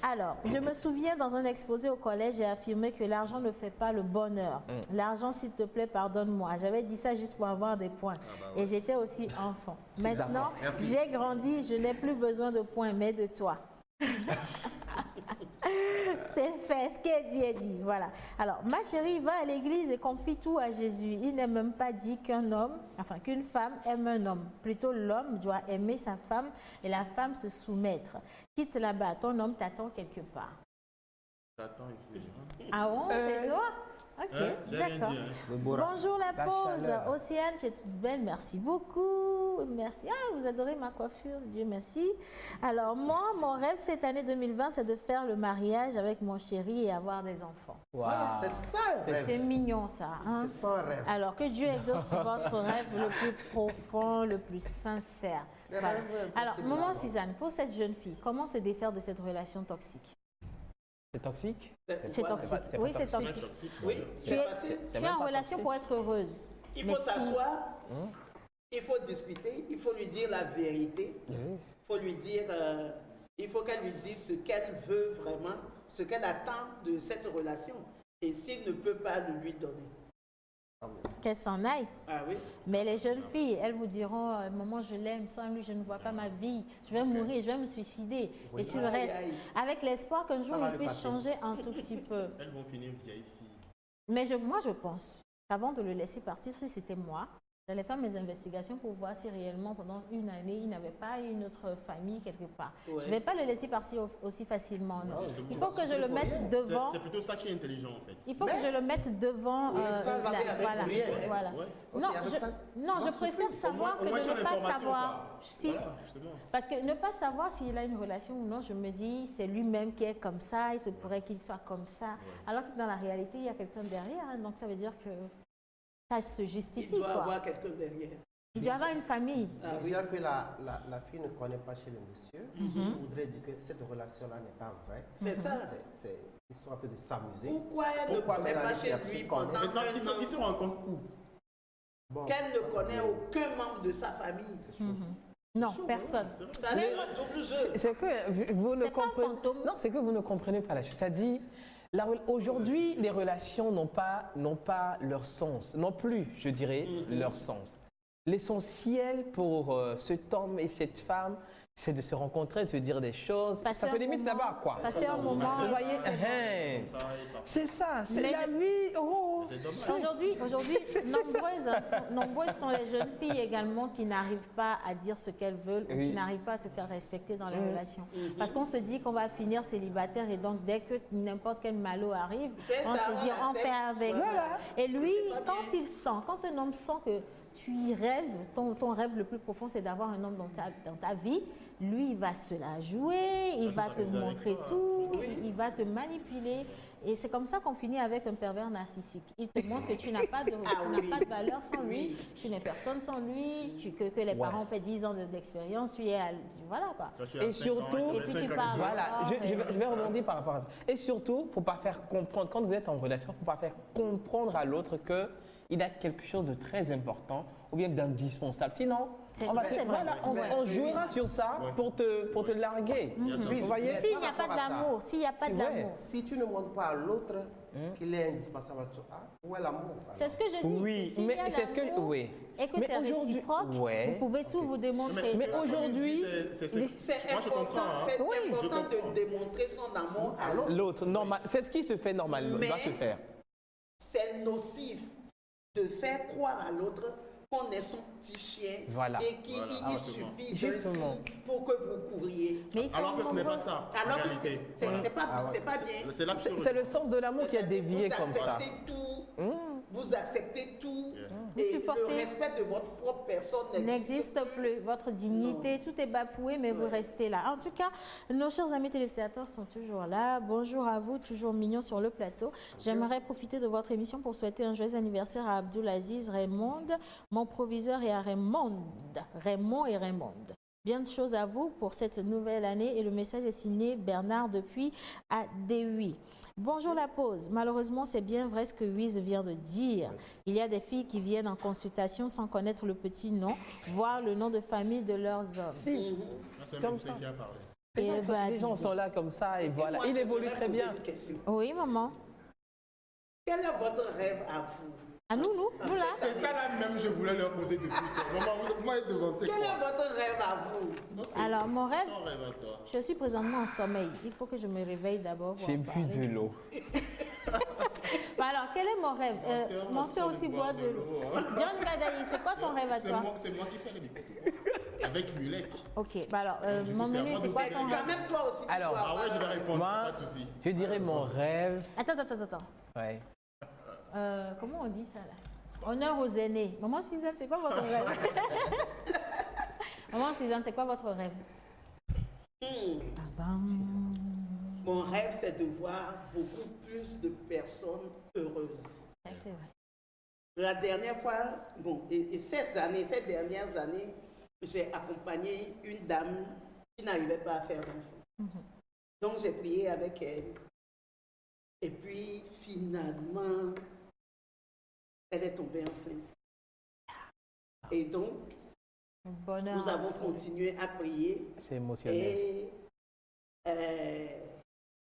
Alors, je me souviens dans un exposé au collège, j'ai affirmé que l'argent ne fait pas le bonheur. L'argent, s'il te plaît, pardonne-moi. J'avais dit ça juste pour avoir des points. Et j'étais aussi enfant. Maintenant, j'ai grandi, je n'ai plus besoin de points, mais de toi. C'est fait, ce qui est dit, voilà. Alors, ma chérie va à l'église et confie tout à Jésus. Il n'est même pas dit qu'une femme aime un homme. Plutôt, l'homme doit aimer sa femme et la femme se soumettre. Quitte là-bas, ton homme t'attend quelque part. T'attends ici. Ah bon, c'est toi? Ok, d'accord. Bonjour la pause. Océane, tu es toute belle, merci beaucoup. Merci. Ah, vous adorez ma coiffure, Dieu merci. Alors moi, mon rêve cette année 2020, c'est de faire le mariage avec mon chéri et avoir des enfants. Wow. C'est ça le rêve. C'est mignon ça. Hein? C'est ça le rêve. Alors que Dieu exauce votre rêve le plus profond, le plus sincère. Voilà. Alors, maman Suzanne, pour cette jeune fille, comment se défaire de cette relation toxique? C'est toxique? C'est toxique. Oui, c'est toxique. Oui, tu es en relation pour être heureuse. Il faut s'asseoir, il faut discuter, il faut lui dire la vérité. Il faut lui dire, il faut qu'elle lui dise ce qu'elle veut vraiment, ce qu'elle attend de cette relation. Et s'il ne peut pas le lui donner. Qu'elle s'en aille. Ah oui. Mais les jeunes filles, elles vous diront, maman, je l'aime, sans lui, je ne vois pas ma vie, je vais mourir, je vais me suicider. Oui. Et tu le restes. Avec l'espoir qu'un jour, il puisse changer un tout petit peu. Elles vont finir vieilles filles. Mais moi, je pense qu'avant de le laisser partir, si c'était moi, J'allais faire mes investigations pour voir si réellement pendant une année, il n'avait pas une autre famille quelque part. Ouais. Je ne vais pas le laisser partir aussi facilement. Non. Il faut que je le mette devant. C'est plutôt ça qui est intelligent en fait. Il faut que je le mette devant. Voilà. Non, je préfère savoir que de ne pas savoir. Si, parce que ne pas savoir s'il a une relation ou non, je me dis, c'est lui-même qui est comme ça, il se pourrait qu'il soit comme ça. Alors que dans la réalité, il y a quelqu'un derrière. Hein, donc ça veut dire que ça se justifie. Il doit avoir quelqu'un derrière. Il doit avoir une famille. Déjà que la fille ne connaît pas chez le monsieur, je voudrais dire que cette relation-là n'est pas vraie. C'est ça. C'est une sorte de s'amuser. Pourquoi elle ne connaît pas chez lui pendant un an? Ils se rencontrent où? Qu'elle ne connaît aucun membre de sa famille. Non, personne. C'est que vous ne comprenez. Non, c'est que vous ne comprenez pas la chose. C'est-à-dire, aujourd'hui, les relations n'ont pas leur sens, non plus, je dirais, leur sens. L'essentiel pour cet homme et cette femme, c'est de se rencontrer, de se dire des choses. Ça se limite là-bas, quoi. Passer un moment. Vous voyez, c'est ça, c'est la vie. Aujourd'hui, nombreuses sont les jeunes filles également qui n'arrivent pas à dire ce qu'elles veulent ou qui n'arrivent pas à se faire respecter dans les relations. Parce qu'on se dit qu'on va finir célibataire et donc dès que n'importe quel malot arrive, on se dit on fait avec. Et lui, quand un homme sent que tu y rêves, ton rêve le plus profond, c'est d'avoir un homme dans ta vie. Lui, il va se la jouer, il va te montrer tout, il va te manipuler. Et c'est comme ça qu'on finit avec un pervers narcissique. Il te montre que tu n'as pas de valeur sans lui, tu n'es personne sans lui, que les parents ont fait 10 ans d'expérience, tu es voilà quoi. Et surtout, je vais rebondir par rapport à ça. Et surtout, il ne faut pas faire comprendre, quand vous êtes en relation, il ne faut pas faire comprendre à l'autre qu'il a quelque chose de très important ou bien d'indispensable. Sinon, on jouera sur ça pour te larguer. Vous voyez? S'il n'y a pas d'amour, si tu ne montres pas à l'autre qu'il est indispensable, où est l'amour? C'est ce que je dis. Oui, mais c'est ce que et que c'est réciproque, vous pouvez tout vous démontrer. Mais aujourd'hui, c'est important de démontrer son amour à l'autre. C'est ce qui se fait normalement, doit se faire. C'est nocif de faire croire à l'autre qu'on est son petit chien et qu'il suffit d'un signe pour que vous couriez. Alors que ce n'est pas ça, en réalité. C'est pas bien. C'est le sens de l'amour qui est dévié comme ça. Vous acceptez tout et le respect de votre propre personne n'existe plus. Votre dignité, tout est bafoué, mais vous restez là. En tout cas, nos chers amis téléspectateurs sont toujours là. Bonjour à vous, toujours mignons sur le plateau. J'aimerais profiter de votre émission pour souhaiter un joyeux anniversaire à Abdoulaziz Raymond, mon proviseur, et à Raymond et Raymond. Bien de choses à vous pour cette nouvelle année et le message est signé Bernard depuis ADUI. Bonjour la pause. Malheureusement, c'est bien vrai ce que Wiz vient de dire. Il y a des filles qui viennent en consultation sans connaître le petit nom, voire le nom de famille de leurs hommes. Si. C'est un médecin qui a parlé. Les gens sont là comme ça et voilà. Il évolue très bien. Oui, maman. Quel est votre rêve à vous? À nous là. C'est ça là même, je voulais leur poser depuis toi. Maman, moi, devancé. Quel est votre rêve à vous? Alors, mon rêve, je suis présentement en sommeil. Il faut que je me réveille d'abord. J'ai bu de l'eau. Alors, quel est mon rêve? Mon père aussi boit de l'eau. John Gadaï, c'est quoi ton rêve à toi? C'est moi qui fais les micros. Avec Mulek. Ok, alors, mon menu, c'est quoi ton rêve? Quand même toi aussi. Alors, je vais répondre, pas de souci. Je dirais mon rêve. Attends. Ouais. Comment on dit ça là? Honneur aux aînés. Maman Suzanne, c'est quoi votre rêve? Maman Suzanne, c'est quoi votre rêve? Mon rêve, c'est de voir beaucoup plus de personnes heureuses. C'est vrai. La dernière fois, ces dernières années, j'ai accompagné une dame qui n'arrivait pas à faire d'enfant. Donc j'ai prié avec elle. Et puis finalement, elle est tombée enceinte. Et donc, nous avons continué à prier. C'est émotionnel. Et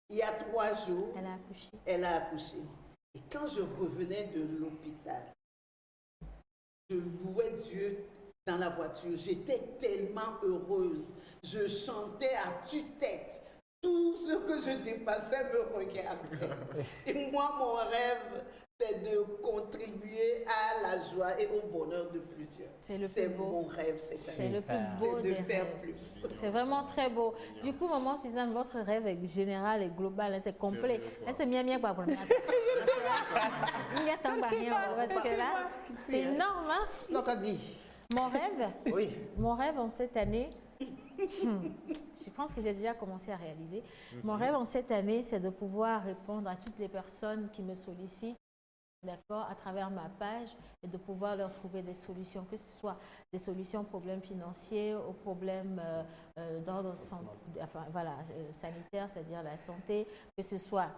il y a 3 jours, elle a accouché. Et quand je revenais de l'hôpital, je louais Dieu dans la voiture. J'étais tellement heureuse. Je chantais à tue-tête. Tout ce que je dépassais me regardait. Et moi, mon rêve, c'est de contribuer à la joie et au bonheur de plusieurs. C'est mon rêve cette année. C'est le plus beau de des faire rêves. plus. C'est vraiment très beau. Du coup, maman Suzanne, votre rêve est général et global, hein, c'est complet. C'est mieux quoi pour le matin. Il y a tant de parce que là, c'est énorme. Hein? Non, t'as dit. Mon rêve, oui. Mon rêve en cette année, je pense que j'ai déjà commencé à réaliser. Mon rêve en cette année, c'est de pouvoir répondre à toutes les personnes qui me sollicitent, d'accord, à travers ma page, et de pouvoir leur trouver des solutions, que ce soit des solutions aux problèmes financiers, aux problèmes d'ordre sanitaire, c'est-à-dire la santé, que ce soit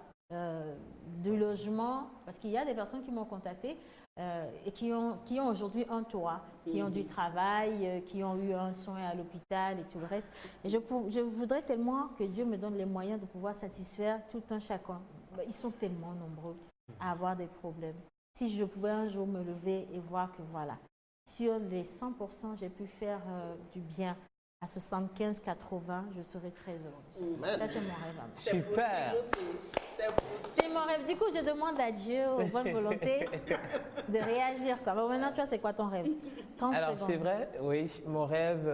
du logement, parce qu'il y a des personnes qui m'ont contacté et qui ont aujourd'hui un toit, qui ont du travail, qui ont eu un soin à l'hôpital et tout le reste. Et je voudrais tellement que Dieu me donne les moyens de pouvoir satisfaire tout un chacun. Ils sont tellement nombreux à avoir des problèmes. Si je pouvais un jour me lever et voir que voilà, sur les 100%, j'ai pu faire du bien à 75-80, je serais très heureuse. Ça, c'est mon rêve. Super. C'est mon rêve. Du coup, je demande à Dieu, aux bonnes volontés, de réagir. Bon, maintenant, tu vois, c'est quoi ton rêve? 30 Alors, secondes. c'est vrai, oui, mon rêve,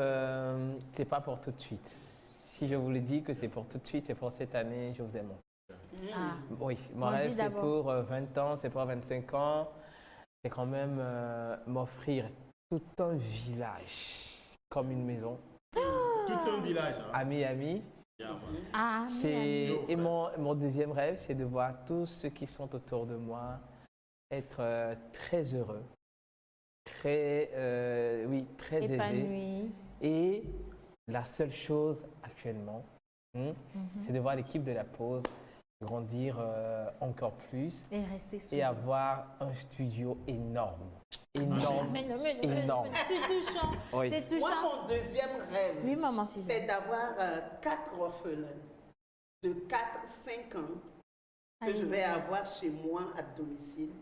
c'est pas pour tout de suite. Si je vous le dis que c'est pour tout de suite, c'est pour cette année, je vous aime. Ah. Oui, mon rêve, c'est pour 20 ans, c'est pour 25 ans. C'est quand même m'offrir tout un village comme une maison. Tout un village. Hein. À Miami. Ah, Et mon deuxième rêve, c'est de voir tous ceux qui sont autour de moi être très heureux, très épanouis. Et la seule chose actuellement, c'est de voir l'équipe de la pause grandir encore plus et rester souvent. Et avoir un studio énorme. Énorme. C'est touchant. Oui. C'est touchant. Moi, mon deuxième rêve, oui, maman, c'est d'avoir 4 orphelins de 4-5 ans que je vais avoir chez moi à domicile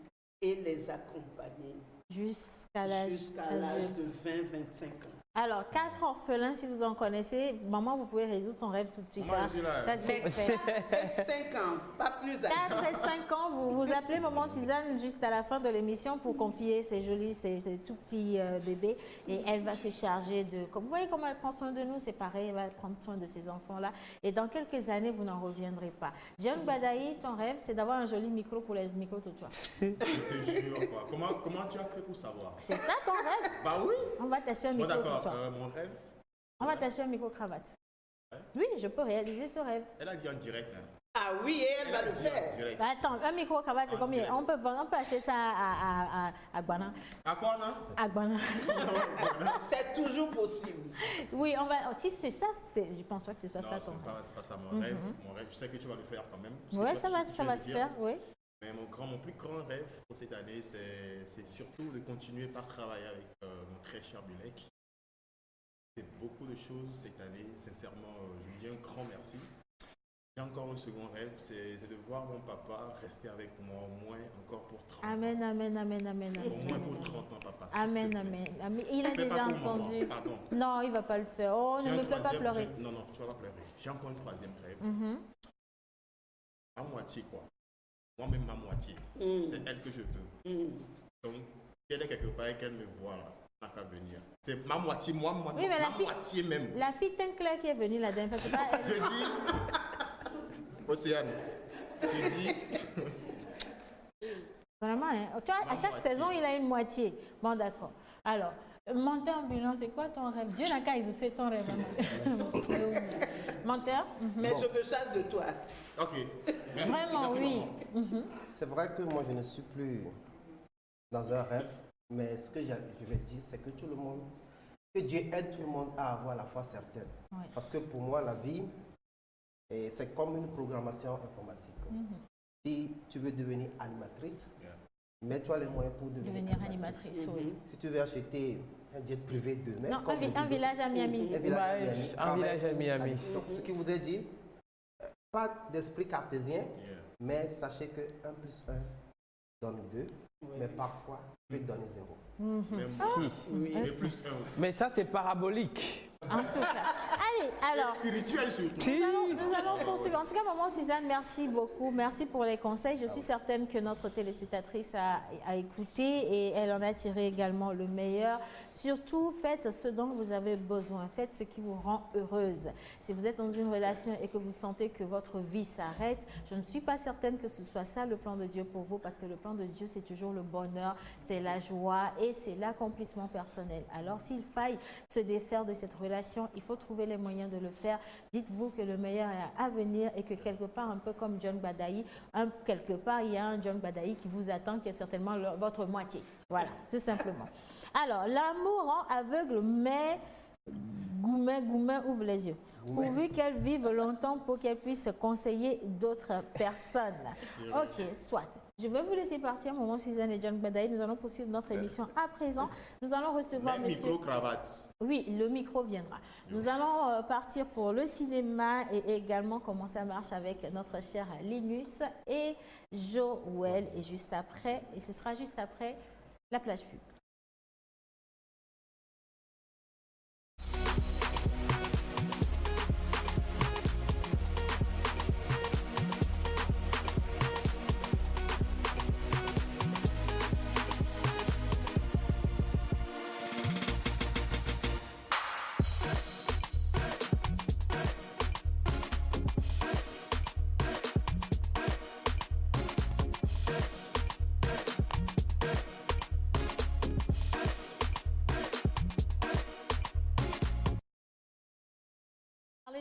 et les accompagner jusqu'à l'âge de 20-25 ans. Alors, 4 orphelins, si vous en connaissez, maman, vous pouvez résoudre son rêve tout de suite. Moi, je suis là. Ça, c'est fait. 4 et 5 ans, pas plus âgés. 4 et 5 ans, vous appelez maman Suzanne juste à la fin de l'émission pour confier ces jolis, ces tout petits bébés. Et elle va se charger de... Vous voyez comment elle prend soin de nous, c'est pareil, elle va prendre soin de ces enfants-là. Et dans quelques années, vous n'en reviendrez pas. John Badaï, ton rêve, c'est d'avoir un joli micro pour les micros de toi. Je te jure, quoi. Comment tu as fait pour savoir? C'est ça ton rêve? Bah oui. On va t'acheter un micro. Bon, d'accord. Mon rêve. On va t'acheter un micro-cravate. Ouais. Oui, je peux réaliser ce rêve. Elle a dit en direct. Hein. Ah oui, elle va le faire. Bah, attends, un micro-cravate, c'est combien? On peut acheter ça à Guana. À quoi, non? À Guana. C'est toujours possible. Oui, on va. Si c'est ça, je pense pas que ce soit ça ton rêve. C'est pas ça mon rêve. Mon rêve, je sais que tu vas le faire quand même. Oui, ça va se faire, oui. Mais mon plus grand rêve pour cette année, c'est surtout de continuer par travailler avec mon très cher Bulek. C'est beaucoup de choses cette année. Sincèrement, je lui dis un grand merci. J'ai encore un second rêve, c'est de voir mon papa rester avec moi au moins encore pour 30 ans. Amen, amen, amen, amen. Au moins pour 30 ans, papa. Amen, amen, amen. Il a déjà entendu. Pardon. Non, il ne va pas le faire. Oh, ne me fais pas pleurer. Non, tu ne vas pas pleurer. J'ai encore un troisième rêve. À moitié, quoi. Moi-même, ma moitié. C'est elle que je veux. Donc, qu'elle est quelque part et qu'elle me voit là. Qu'à venir. C'est ma moitié, ma moitié même. La fille Claire qui est venue la dernière fois, c'est pas elle. Je dis, Océane, je dis. Vraiment, hein? Toi, à chaque saison, il a une moitié. Bon, d'accord. Alors, monteur ambulant, c'est quoi ton rêve? Dieu n'a qu'à exaucer ton rêve. Monteur? Mais je me charge de toi. Ok. Merci. Vraiment, merci, oui. C'est vrai que moi, je ne suis plus dans un rêve. Mais ce que je vais dire, c'est que que Dieu aide tout le monde à avoir la foi certaine. Oui. Parce que pour moi, la vie, c'est comme une programmation informatique. Si tu veux devenir animatrice, mets-toi les moyens pour devenir animatrice. Oui. Si tu veux acheter un jet privé demain, non, un village à Miami. Un village à Miami. Donc, ce qui voudrait dire, pas d'esprit cartésien, mais sachez que 1 + 1 donne 2. Mais parfois, tu peux donner 0. Même si. Oui. Et plus 1 aussi. Mais ça, c'est parabolique. En tout cas. alors. Spirituel surtout. Nous allons poursuivre. En tout cas, maman Suzanne, merci beaucoup. Merci pour les conseils. Je suis certaine que notre téléspectatrice a écouté et elle en a tiré également le meilleur. Surtout, faites ce dont vous avez besoin. Faites ce qui vous rend heureuse. Si vous êtes dans une relation et que vous sentez que votre vie s'arrête, je ne suis pas certaine que ce soit ça le plan de Dieu pour vous, parce que le plan de Dieu, c'est toujours le bonheur, c'est la joie et c'est l'accomplissement personnel. Alors, s'il faille se défaire de cette relation, il faut trouver les moyens de le faire. Dites-vous que le meilleur est à venir et que quelque part, un peu comme John Badaï, quelque part, il y a un John Badaï qui vous attend, qui est certainement votre moitié. Voilà, tout simplement. Alors, l'amour rend aveugle, mais Goumen ouvre les yeux. Pourvu qu'elle vive longtemps pour qu'elle puisse conseiller d'autres personnes. Ok, soit. Je vais vous laisser partir, maman Suzanne et John Badaï. Nous allons poursuivre notre émission à présent. Nous allons recevoir monsieur... micro-cravate. Oui, le micro viendra. Nous allons partir pour le cinéma et également comment ça marche avec notre cher Linus et Joël. Et juste après, et ce sera juste après la plage pub.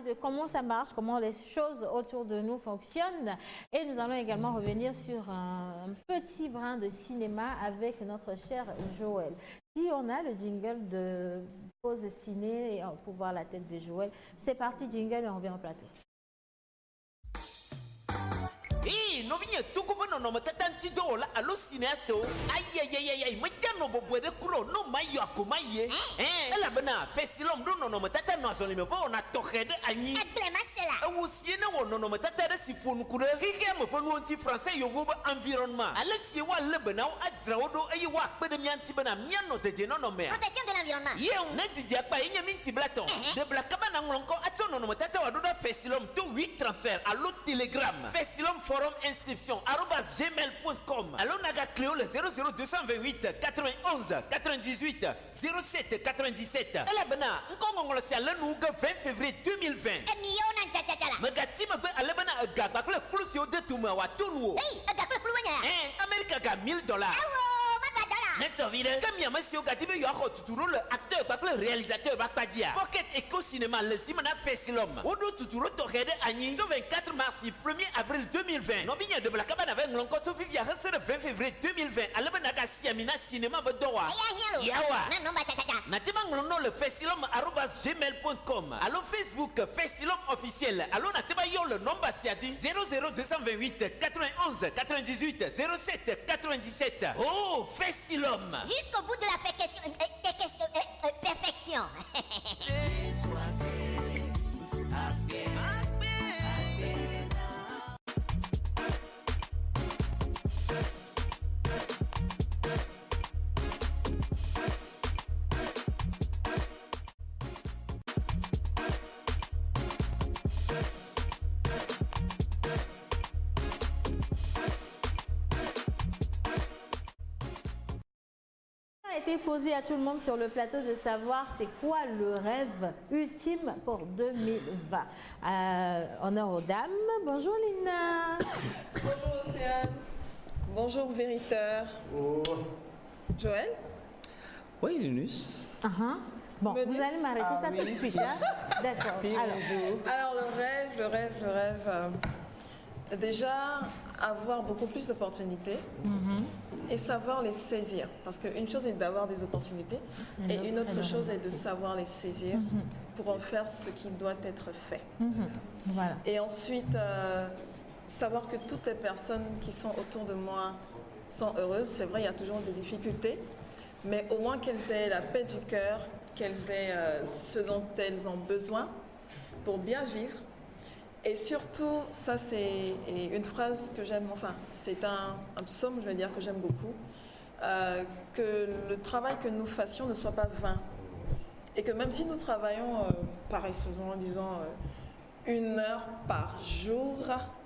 De comment ça marche, comment les choses autour de nous fonctionnent. Et nous allons également revenir sur un petit brin de cinéma avec notre cher Joël. Si on a le jingle de pause ciné pour voir la tête de Joël, c'est parti, jingle et on revient au plateau. Eh, no vigne tout comme non me tatanti do la allo cinéaste. Aïe aïe aïe aïe, me tiano bobo de kulo no mayo akomaye. Elle bana fait silom do non me tatano so le me on a toqué de agni. Ou si ne no me tatare si fonu kure rike me ponu anti français yo vo environnement. Ale si wa le bana o adra odo ayi wa pe de mianti bana miano de no me. Protection de l'environnement. Ye na didi akpa enya minti blaton. De blakaba na ngolonko ato no me tatawa do da fait silom to 8 transfert à l'autre Telegram. Fait silom forum inscription @gmail.com. Allô naga Cléo le 00228 91 98 07 97. Elle bana nkongo le sia le 20 février 2020. Magati me be ale bana gagba le plus yo de tuma wa tunwo. Gagba le plus America ga $1000. Net vide comme ya monsieur gati be yo a tuturo le acteur pas le réalisateur ba pas dia. Pocket Eco Cinéma le simana Fessilom. Odo tuturo to rede ani 24 mars 1er avril 2020. No binya de blakabana avec l'encontre vivia le 20 février 2020. Ale bana ga siamina cinéma bedowa. Yawa. Non ba tata. Natima nglono le Fessilom @gmail.com. Allo Facebook Fessilom officiel. Allo natima yo le nombre siadi 00228 91 98 07 97. Oh, Fessilom. Jusqu'au bout de la perfection. A été posé à tout le monde sur le plateau de savoir c'est quoi le rêve ultime pour 2020. Honneur aux dames. Bonjour Lina. Bonjour Océane. Bonjour Vériteur. Oh. Joël. Oui, Linus. Bon, vous allez m'arrêter ça tout de suite. Hein? D'accord. Alors le rêve. Déjà, avoir beaucoup plus d'opportunités et savoir les saisir. Parce qu'une chose est d'avoir des opportunités et une autre chose est de savoir les saisir pour en faire ce qui doit être fait. Voilà. Et ensuite, savoir que toutes les personnes qui sont autour de moi sont heureuses. C'est vrai, il y a toujours des difficultés, mais au moins qu'elles aient la paix du cœur, qu'elles aient ce dont elles ont besoin pour bien vivre. Et surtout, ça c'est une phrase que j'aime, enfin c'est un psaume, je vais dire, que j'aime beaucoup, que le travail que nous fassions ne soit pas vain. Et que même si nous travaillons paresseusement, disons, 1 heure par jour,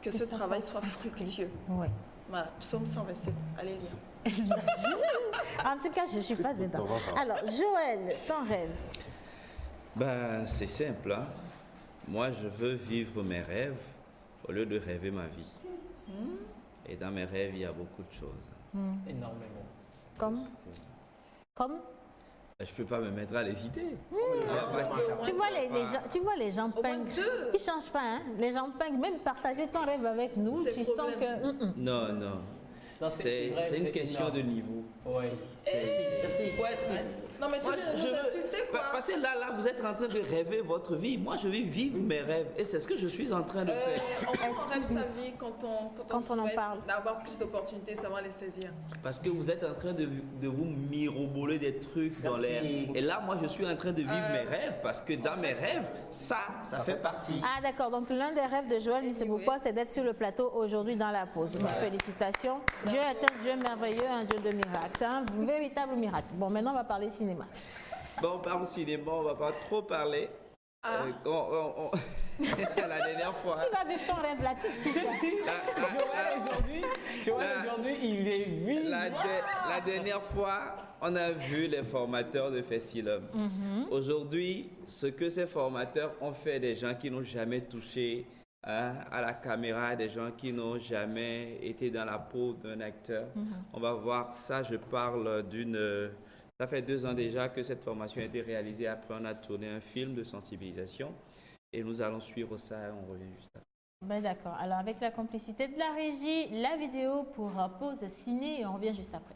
que ce travail soit fructueux. Oui. Voilà, psaume 127, allez lire. En tout cas, je ne suis pas dedans. Alors, Joël, ton rêve? Ben, c'est simple. Hein? Moi, je veux vivre mes rêves au lieu de rêver ma vie. Et dans mes rêves, il y a beaucoup de choses. Énormément. Comme? Je ne peux pas me mettre à les citer. Tu vois les gens punk, ils ne changent pas. Hein? Les gens punk, même partager ton rêve avec nous, tu sens que... Non, non. C'est une question de niveau. Oui. Non, mais tu viens de nous insulter, quoi. Parce que là, vous êtes en train de rêver votre vie. Moi, je vais vivre mes rêves. Et c'est ce que je suis en train de faire. On rêve sa vie quand on souhaite d'avoir plus d'opportunités, savoir les saisir. Parce que vous êtes en train de vous miroboler des trucs dans l'air. Et là, moi, je suis en train de vivre mes rêves. Parce que dans mes rêves, ça fait partie. Ah, d'accord. Donc, l'un des rêves de Joël Niseboukoua, c'est d'être sur le plateau aujourd'hui dans la pause. Voilà. Félicitations. Dieu est un Dieu merveilleux, un Dieu de miracles. C'est un véritable miracle. Bon, maintenant, on va parler cinéma. Bon, on parle cinéma, on va pas trop parler. La dernière fois. Tu vas vivre ton rêve là tout de suite. Joël aujourd'hui, il est vide. La dernière fois, on a vu les formateurs de Fessilum. Aujourd'hui, ce que ces formateurs ont fait, des gens qui n'ont jamais touché à la caméra, des gens qui n'ont jamais été dans la peau d'un acteur. On va voir ça. Je parle d'une... Ça fait 2 ans déjà que cette formation a été réalisée. Après, on a tourné un film de sensibilisation et nous allons suivre ça et on revient juste après. Ben d'accord. Alors, avec la complicité de la régie, la vidéo pour pause ciné et on revient juste après.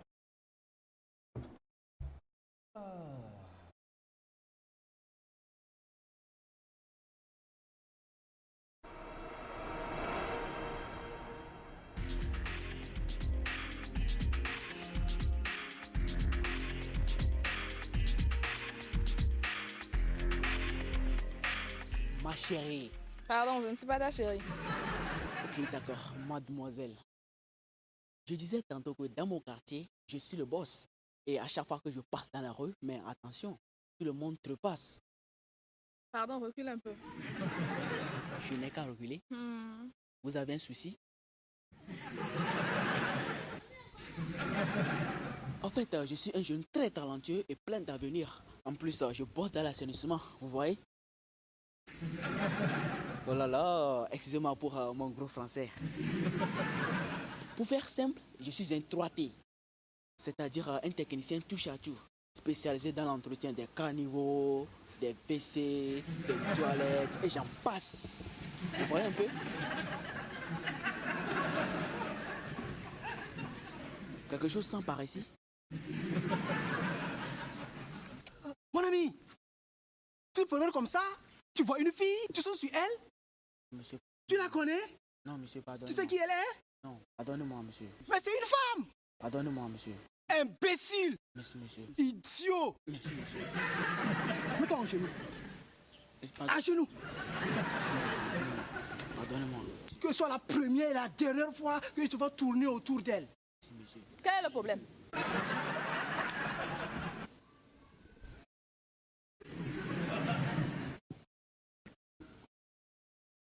Ma chérie. Pardon, je ne suis pas ta chérie. Ok, d'accord, mademoiselle. Je disais tantôt que dans mon quartier, je suis le boss. Et à chaque fois que je passe dans la rue, mais attention, tout le monde trépasse. Pardon, recule un peu. Je n'ai qu'à reculer. Vous avez un souci? En fait, je suis un jeune très talentueux et plein d'avenir. En plus, je bosse dans l'assainissement, vous voyez? Oh là là, excusez-moi pour mon gros français. Pour faire simple, je suis un 3T, c'est-à-dire un technicien touche à tout, spécialisé dans l'entretien des caniveaux, des WC, des toilettes et j'en passe. Vous voyez un peu? Quelque chose sans par ici? Mon ami, tu te promènes comme ça? Tu vois une fille, tu sautes sur elle? Monsieur. Tu la connais? Non, monsieur, pardon. Tu sais qui elle est? Non, pardonnez-moi, monsieur. Mais c'est une femme! Pardonnez-moi, monsieur. Imbécile! Merci, monsieur. Idiot! Merci, monsieur. Mets-toi en genoux. À genoux. Pardonnez-moi. Que ce soit la première et la dernière fois que tu vas tourner autour d'elle. Merci, monsieur. Quel est le problème?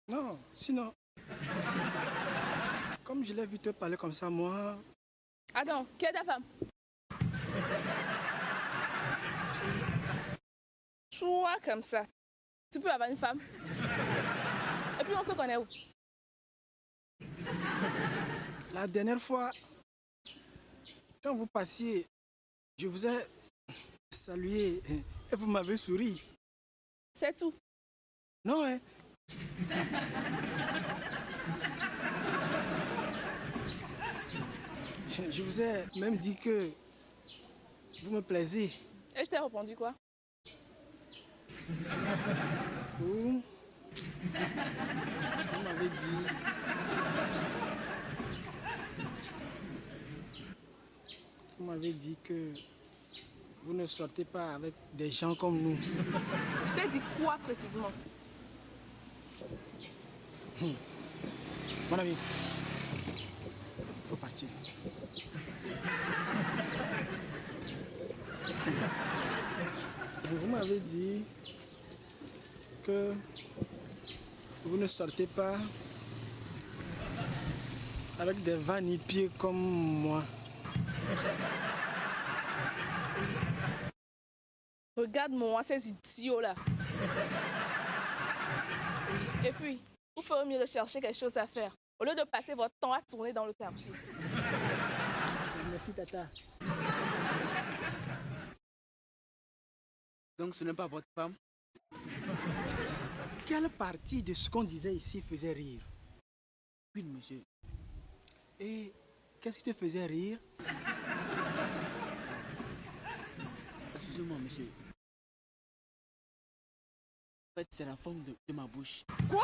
Non, sinon, comme je l'ai vu te parler comme ça, moi... Attends, qui est ta femme? Toi comme ça, tu peux avoir une femme? Et puis on se connaît où? La dernière fois, quand vous passiez, je vous ai salué et vous m'avez souri. C'est tout? Non, hein? Je vous ai même dit que vous me plaisez. Et je t'ai répondu quoi? Vous m'avez dit... Vous m'avez dit que vous ne sortez pas avec des gens comme nous. Je t'ai dit quoi précisément? Mon ami, il faut partir. Vous m'avez dit que vous ne sortez pas avec des vanipiés comme moi. Regarde-moi ces idiots-là. Et puis, vous ferez mieux de chercher quelque chose à faire, au lieu de passer votre temps à tourner dans le quartier. Merci, Tata. Donc ce n'est pas votre femme? Quelle partie de ce qu'on disait ici faisait rire? Oui, monsieur. Et qu'est-ce qui te faisait rire? Excusez-moi, monsieur. En fait, c'est la forme de ma bouche. Quoi?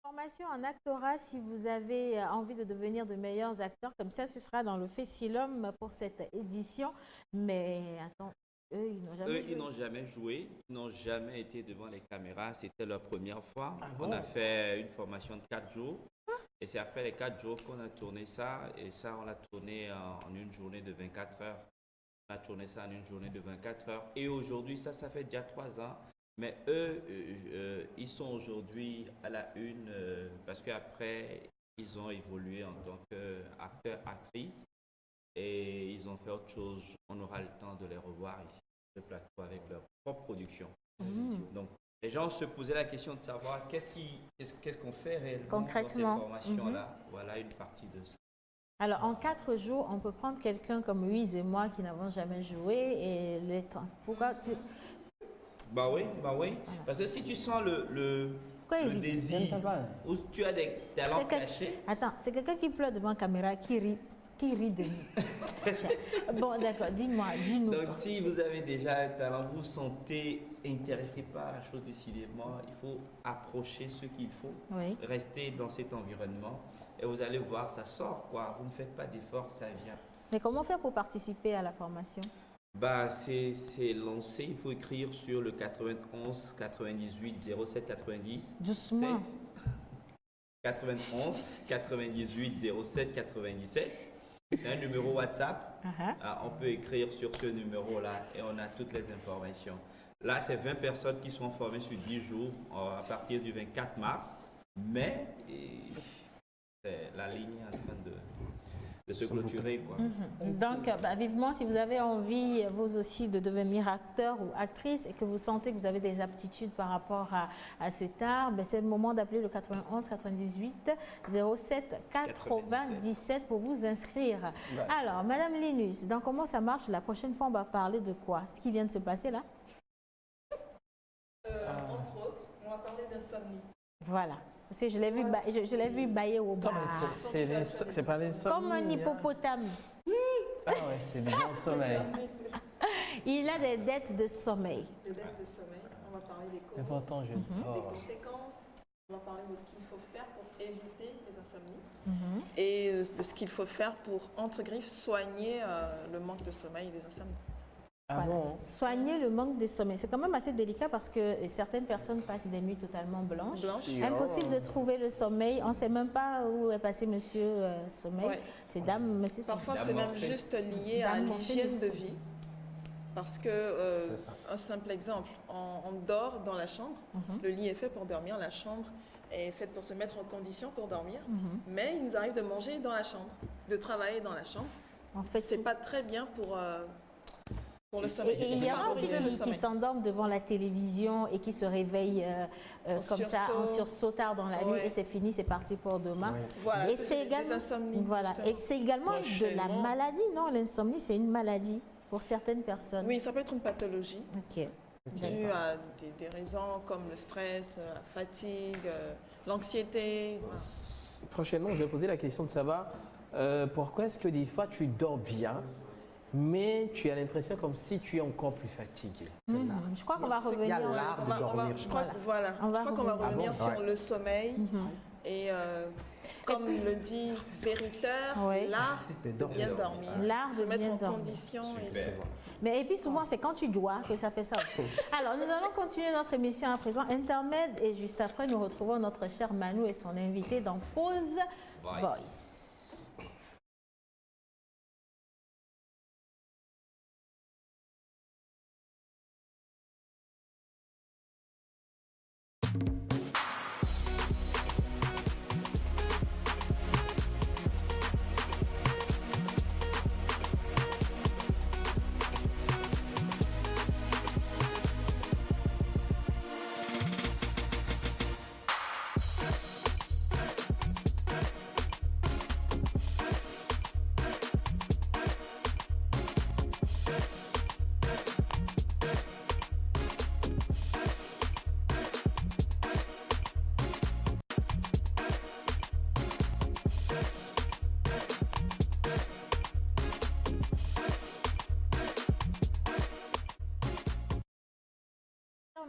Formation en actorat, si vous avez envie de devenir de meilleurs acteurs, comme ça, ce sera dans le Fessilum pour cette édition. Mais attends, eux, ils n'ont jamais joué. Ils n'ont jamais joué, ils n'ont jamais été devant les caméras. C'était leur première fois. Ah On bon? a fait une formation de 4 jours. Et c'est après les 4 jours qu'on a tourné ça. Et ça, on l'a tourné en une journée de 24 heures. On a tourné ça en une journée de 24 heures. Et aujourd'hui, ça fait déjà 3 ans. Mais eux, ils sont aujourd'hui à la une parce qu'après, ils ont évolué en tant qu'acteurs, actrices et ils ont fait autre chose. On aura le temps de les revoir ici sur le plateau avec leur propre production. Donc, les gens se posaient la question de savoir qu'est-ce qu'on fait réellement concrètement dans ces formations-là. Voilà une partie de ça. Alors, en 4 jours, on peut prendre quelqu'un comme Louise et moi qui n'avons jamais joué et les temps. Pourquoi tu... Bah oui. Voilà. Parce que si tu sens le désir ou tu as des talents cachés. Attends, c'est quelqu'un qui pleure devant la caméra, qui rit de nous. Bon, d'accord, dis-nous. Donc, si vous avez déjà un talent, vous vous sentez intéressé par la chose du cinéma, il faut approcher ce qu'il faut, rester dans cet environnement et vous allez voir, ça sort quoi. Vous ne faites pas d'efforts, ça vient. Mais comment faire pour participer à la formation? Bah, c'est lancé, il faut écrire sur le 91 98 07 90. Doucement. 91 98 07 97. C'est un numéro WhatsApp. On peut écrire sur ce numéro-là et on a toutes les informations. Là, c'est 20 personnes qui sont formées sur 10 jours à partir du 24 mars. Mais la ligne est en train de se clôturer. Quoi. Donc, vivement, si vous avez envie, vous aussi, de devenir acteur ou actrice et que vous sentez que vous avez des aptitudes par rapport à cet art, c'est le moment d'appeler le 91 98 07 97 pour vous inscrire. Ouais. Alors, Madame Linus, donc comment ça marche? La prochaine fois, on va parler de quoi? Ce qui vient de se passer là? Entre autres, on va parler d'insomnie. Voilà. Parce que je l'ai vu bailler au bar. C'est pas les sommeils. Comme un hippopotame. Ah ouais, c'est du bon sommeil. Il a des dettes de sommeil. Des dettes de sommeil. On va parler des causes, des conséquences. On va parler de ce qu'il faut faire pour éviter les insomnies et de ce qu'il faut faire pour, entre griffes, soigner le manque de sommeil et les insomnies. Voilà. Soigner le manque de sommeil. C'est quand même assez délicat parce que certaines personnes passent des nuits totalement blanches. Impossible de trouver le sommeil. On ne sait même pas où est passé monsieur sommeil. Ouais. C'est dame, monsieur sommeil. Parfois, c'est même juste lié à l'hygiène de vie. Parce que, un simple exemple, on dort dans la chambre. Le lit est fait pour dormir. La chambre est faite pour se mettre en condition pour dormir. Mais il nous arrive de manger dans la chambre, de travailler dans la chambre. En fait, c'est pas très bien pour le sommeil. Et il y a aussi ceux qui s'endorment devant la télévision et qui se réveillent comme ça en sursaut tard dans la nuit et c'est fini, c'est parti pour demain. Voilà, et c'est également, et c'est également de la maladie, non? L'insomnie, c'est une maladie pour certaines personnes. Oui, ça peut être une pathologie due à des raisons comme le stress, la fatigue, l'anxiété. Voilà. Prochainement, je vais poser la question de savoir pourquoi est-ce que des fois tu dors bien mais tu as l'impression comme si tu es encore plus fatigué. Je crois qu'on va revenir. Je crois qu'on va revenir sur le sommeil et comme le dit Vériteur, l'art de bien dormir. L'art de se mettre bien en dormir. condition. Mais et puis souvent, c'est quand tu dois que ça fait ça aussi. Alors, nous allons continuer notre émission à présent, intermède, et juste après, nous retrouvons notre cher Manu et son invité dans Pause Voice.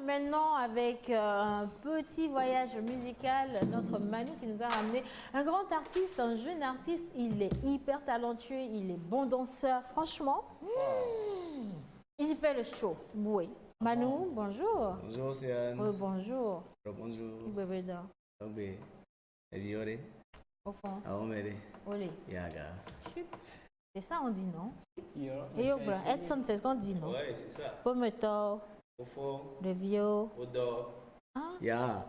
Maintenant, avec un petit voyage musical, notre Manu qui nous a ramené un grand artiste, un jeune artiste. Il est hyper talentueux, il est bon danseur. Franchement, il fait le show. Oui. Manu, bonjour. Bonjour, c'est Anne. Oui, bonjour. Bonjour. Bébé da. Bébé. Eviore. Au fond. Aomere. Olé. Yaga. C'est ça, on dit non? Et yo, Edson, c'est ce qu'on dit, non? Oui, c'est ça. Pometo. Au fond. Le vieux. Odor. Ah. Ya.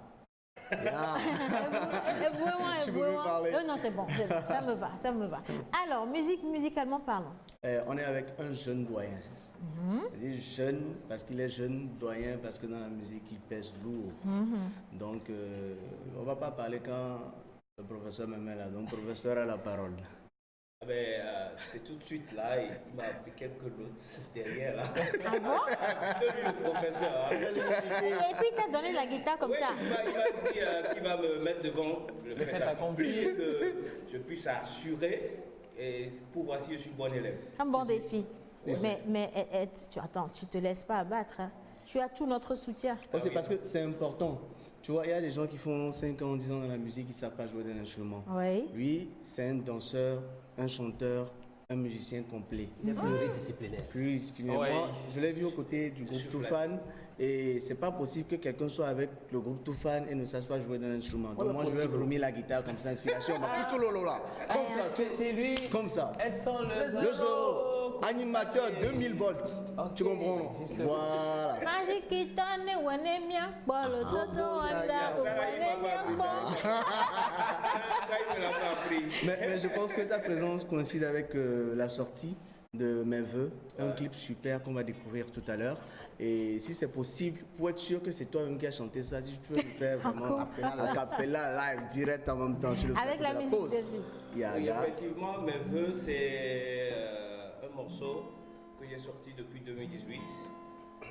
Ya. Tu peux me parler? Non, c'est bon, ça me va, ça me va. Alors, musicalement parlant. On est avec un jeune doyen. Je dis jeune parce qu'il est jeune, doyen parce que dans la musique, il pèse lourd. Donc, on ne va pas parler quand le professeur me met là. Donc, le professeur a la parole. C'est tout de suite là, il m'a appris quelques notes derrière là. Ah bon? Le professeur. Et puis il t'a donné la guitare comme ça. Il m'a dit qu'il va me mettre devant le fait accompli, que je puisse assurer et pour voir si je suis bon élève. Un bon défi. Mais attends, tu ne te laisses pas abattre. Hein. Tu as tout notre soutien. C'est parce que c'est important. Tu vois, il y a des gens qui font 5 ans, 10 ans dans la musique, qui ne savent pas jouer d'un instrument. Oui. Lui, c'est un danseur, un chanteur, un musicien complet. Il est pluridisciplinaire. Pluridisciplinaire. Moi, je l'ai vu aux côtés du groupe Toufan. Et c'est pas possible que quelqu'un soit avec le groupe Toufan et ne sache pas jouer d'un instrument. Donc moi, je vais remettre la guitare comme ça, inspiration. Tout lolo là. Comme ça. C'est lui. Comme ça. Edson le Zorro. Animateur 2000 volts. Okay. Tu comprends, non? Voilà. Mais je pense que ta présence coïncide avec la sortie de Mes Voeux, un clip super qu'on va découvrir tout à l'heure. Et si c'est possible, pour être sûr que c'est toi-même qui as chanté ça, si tu peux le faire vraiment a cappella live, direct en même temps sur le avec la musique dessus. Effectivement, Mes Voeux, c'est un morceau que j'ai sorti depuis 2018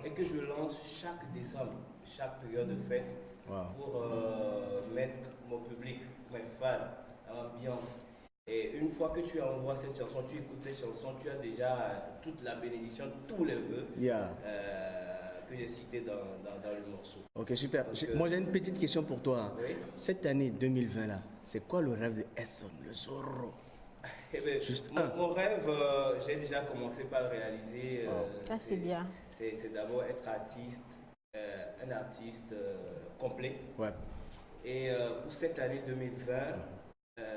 et que je lance chaque décembre, chaque période de fête, pour mettre mon public, mes fans, à l'ambiance. Et une fois que tu envoies cette chanson, tu écoutes cette chanson, tu as déjà toute la bénédiction, tous les vœux que j'ai cités dans le morceau. Ok, super. Donc, moi, j'ai une petite question pour toi. Oui? Cette année 2020, là, c'est quoi le rêve de Edson, le Zorro? Juste mon rêve, j'ai déjà commencé par le réaliser. C'est bien. C'est d'abord être artiste, un artiste complet. Ouais. Et pour cette année 2020,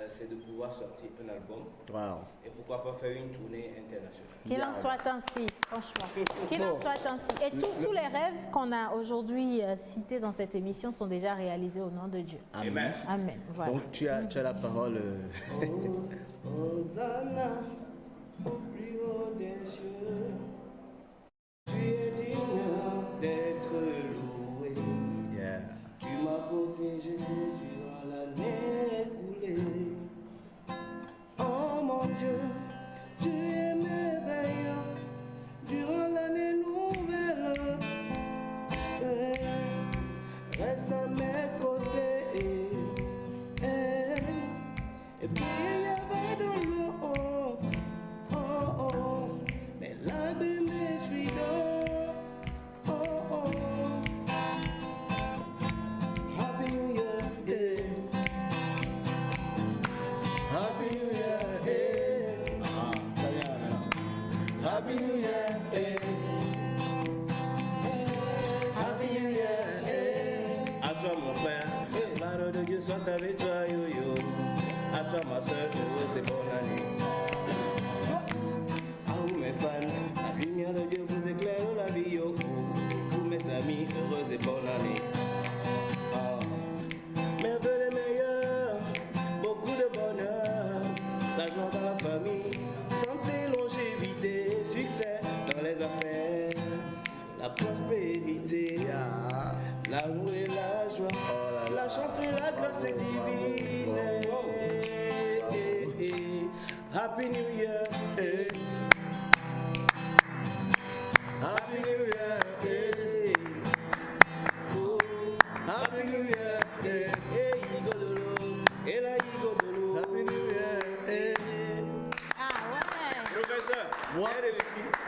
c'est de pouvoir sortir un album. Wow. Et pourquoi pas faire une tournée internationale. Qu'il en soit ainsi, franchement. Qu'il en soit ainsi. Et tous les rêves qu'on a aujourd'hui cités dans cette émission sont déjà réalisés au nom de Dieu. Amen. Amen. Voilà. Donc tu as la parole. Hosanna, au plus haut des cieux, tu es digne d'être loué. Yeah. Tu m'as protégé durant l'année écoulée. Oh mon Dieu, tu es merveilleux durant l'année nouvelle. Reste à mes côtés. Et puis il y avait de l'eau, mais là New Year, eh. Happy New Year, eh. À toi mon frère, la gloire de Dieu soit avec toi, yo-yo. À toi ma soeur, heureuse et bonne année. À vous mes fans, la lumière de Dieu vous éclaire la vie, yo. Vous mes amis, heureuse et bonne année. Mes vœux les meilleurs, beaucoup de bonheur, la joie dans la famille, santé, longévité, succès dans les affaires, la prospérité, l'amour et la joie, la chance et la grâce est divine. Happy New Year, eh. Happy New Year, eh. Oh, Happy New Year, eh. Happy New Year, eh. Professeur,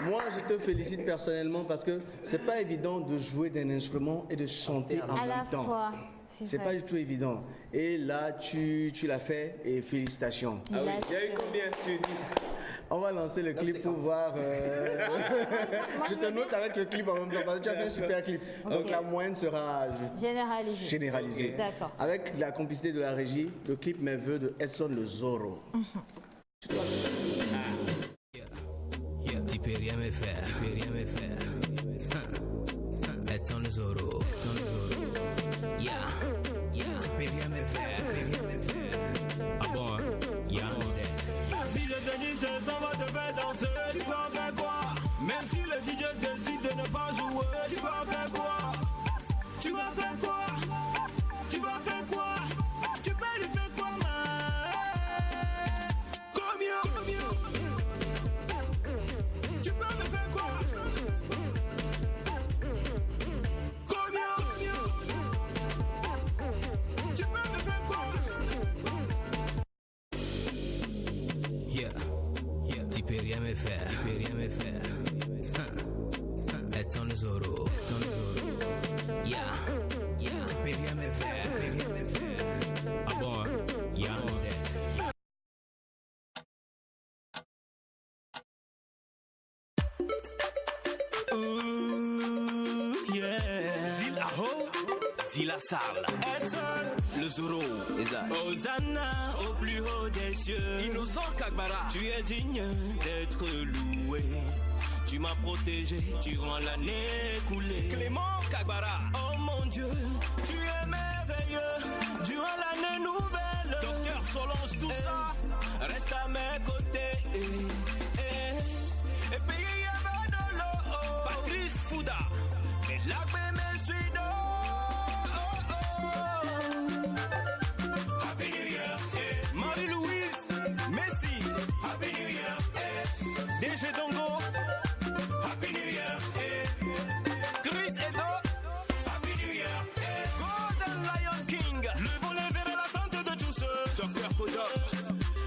moi je te félicite personnellement parce que c'est pas évident de jouer d'un instrument et de chanter en même temps. C'est pas du tout évident. Et là, tu l'as fait et félicitations. Ah oui, il y a eu combien sur 10? On va lancer le clip pour voir. Je te note avec le clip en même temps parce que tu as fait un super clip. Okay. Donc la moyenne sera généralisée. D'accord. Avec la complicité de la régie, le clip Mes vœux de Edson Le Zorro. Tu peux rien me faire, Edson Le Zorro, yeah. Tu peux rien me faire, ah bon, hein? Yeah. Si je te dis ce son va te faire danser, tu peux en faire quoi? Même si le DJ décide de ne pas jouer, tu peux en faire quoi? Tu vas faire quoi? Tu vas faire quoi? Tu peux lui faire quoi, man? Combien? Tu peux me faire quoi? Combien? Tu peux me faire quoi? Yeah, tu peux rien me faire, Edson Le Zorro, yeah, tu peux rien me faire, ah bon, hein? Yeah. Zila Sarl, Edson Le Zorro, Hosanna au plus haut des cieux. Innocent Kagbara, tu es digne d'être loué. Tu m'as protégé durant l'année écoulée. Clément Kagbara, oh mon Dieu, tu es merveilleux. Durant l'année nouvelle, Docteur Solange, tout ça, reste à mes côtés. Et puis il y avait de l'eau, Patrice Fouda, mais l'arbre me suit d'eau. Happy New Year, eh. Marie-Louise, Messi, Happy New Year, eh. DG Dongo, Happy New Year, eh. Chris Edo, Happy New Year, eh. Golden Lion King, le volet vers la santé de tous ceux. Dr. Kodok,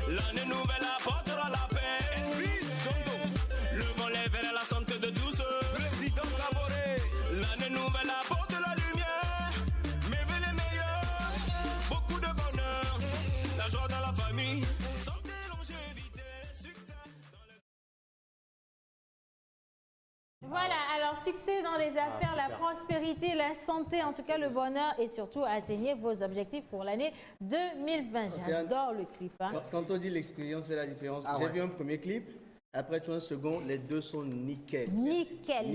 l'année nouvelle apportera la paix. Chris Jongo, le volet vers la santé de tous ceux. Président Laboré, l'année nouvelle apporte la lumière. Mes vœux les meilleurs, beaucoup de bonheur, la joie dans la famille, santé, longévité, succès. Voilà, alors succès dans les affaires, la prospérité, la santé, en tout cas le bonheur et surtout atteignez vos objectifs pour l'année 2020. J'adore le clip. Hein. Quand on dit l'expérience fait la différence, j'ai vu un premier clip, après tu as un second, les deux sont nickel. Nickel,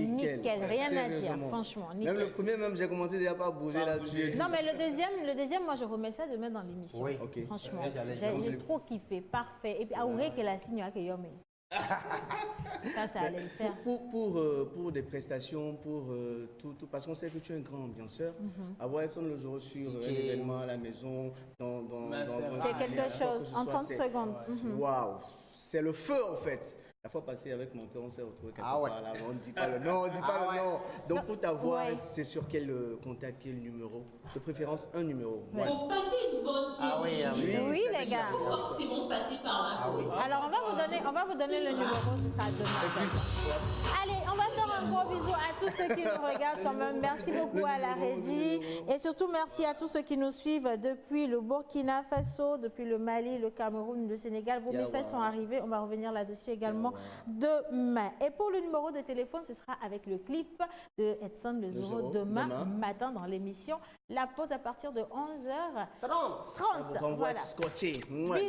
rien à dire, franchement. Nickel. Même le premier, j'ai commencé déjà pas à bouger là-dessus. Non, mais le deuxième, moi je remets ça demain dans l'émission. Oui, ok. Franchement, j'ai trop kiffé, parfait. Et puis, Aouré que la signe que Yomé. Ça allait le faire. Pour des prestations, pour tout, parce qu'on sait que tu es un grand ambianceur, avoir Edson Le Zorro sur un événement à la maison, dans c'est quelque chose, en 30 secondes. Waouh, c'est le feu en fait. La fois passée avec mon on s'est retrouvé quelque part là, on ne dit pas le nom, Donc pour t'avoir, c'est sur quel contact, quel numéro? De préférence un numéro. Pour passer une bonne pause, oui les gars. Il faut forcément passer par la pause. Alors on va vous donner le numéro, ce sera demain. Allez, on va faire un gros bisou à tous ceux qui nous regardent quand même. Merci beaucoup à la régie. Et surtout, merci à tous ceux qui nous suivent depuis le Burkina Faso, depuis le Mali, le Cameroun, le Sénégal. Vos messages sont arrivés. On va revenir là-dessus également demain. Et pour le numéro de téléphone, ce sera avec le clip de Edson Le Zoro demain matin dans l'émission. La pause à partir de 11h30. Voilà.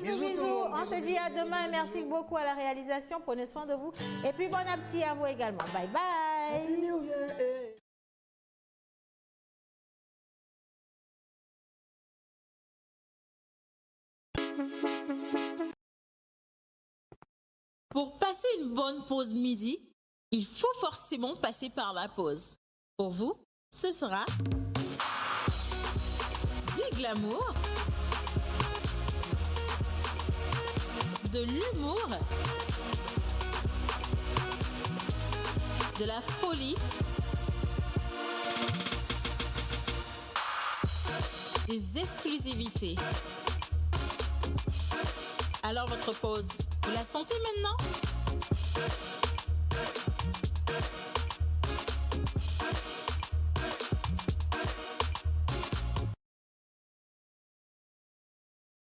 Bisous. On se dit à demain. Merci beaucoup à la réalisation. Prenez soin de vous. Et puis bon appétit à vous également. Bye bye. Happy New Year. Pour passer une bonne pause midi, il faut forcément passer par la pause. Pour vous, ce sera du glamour, de l'humour, de la folie, des exclusivités. Alors votre pause, vous la sentez maintenant ?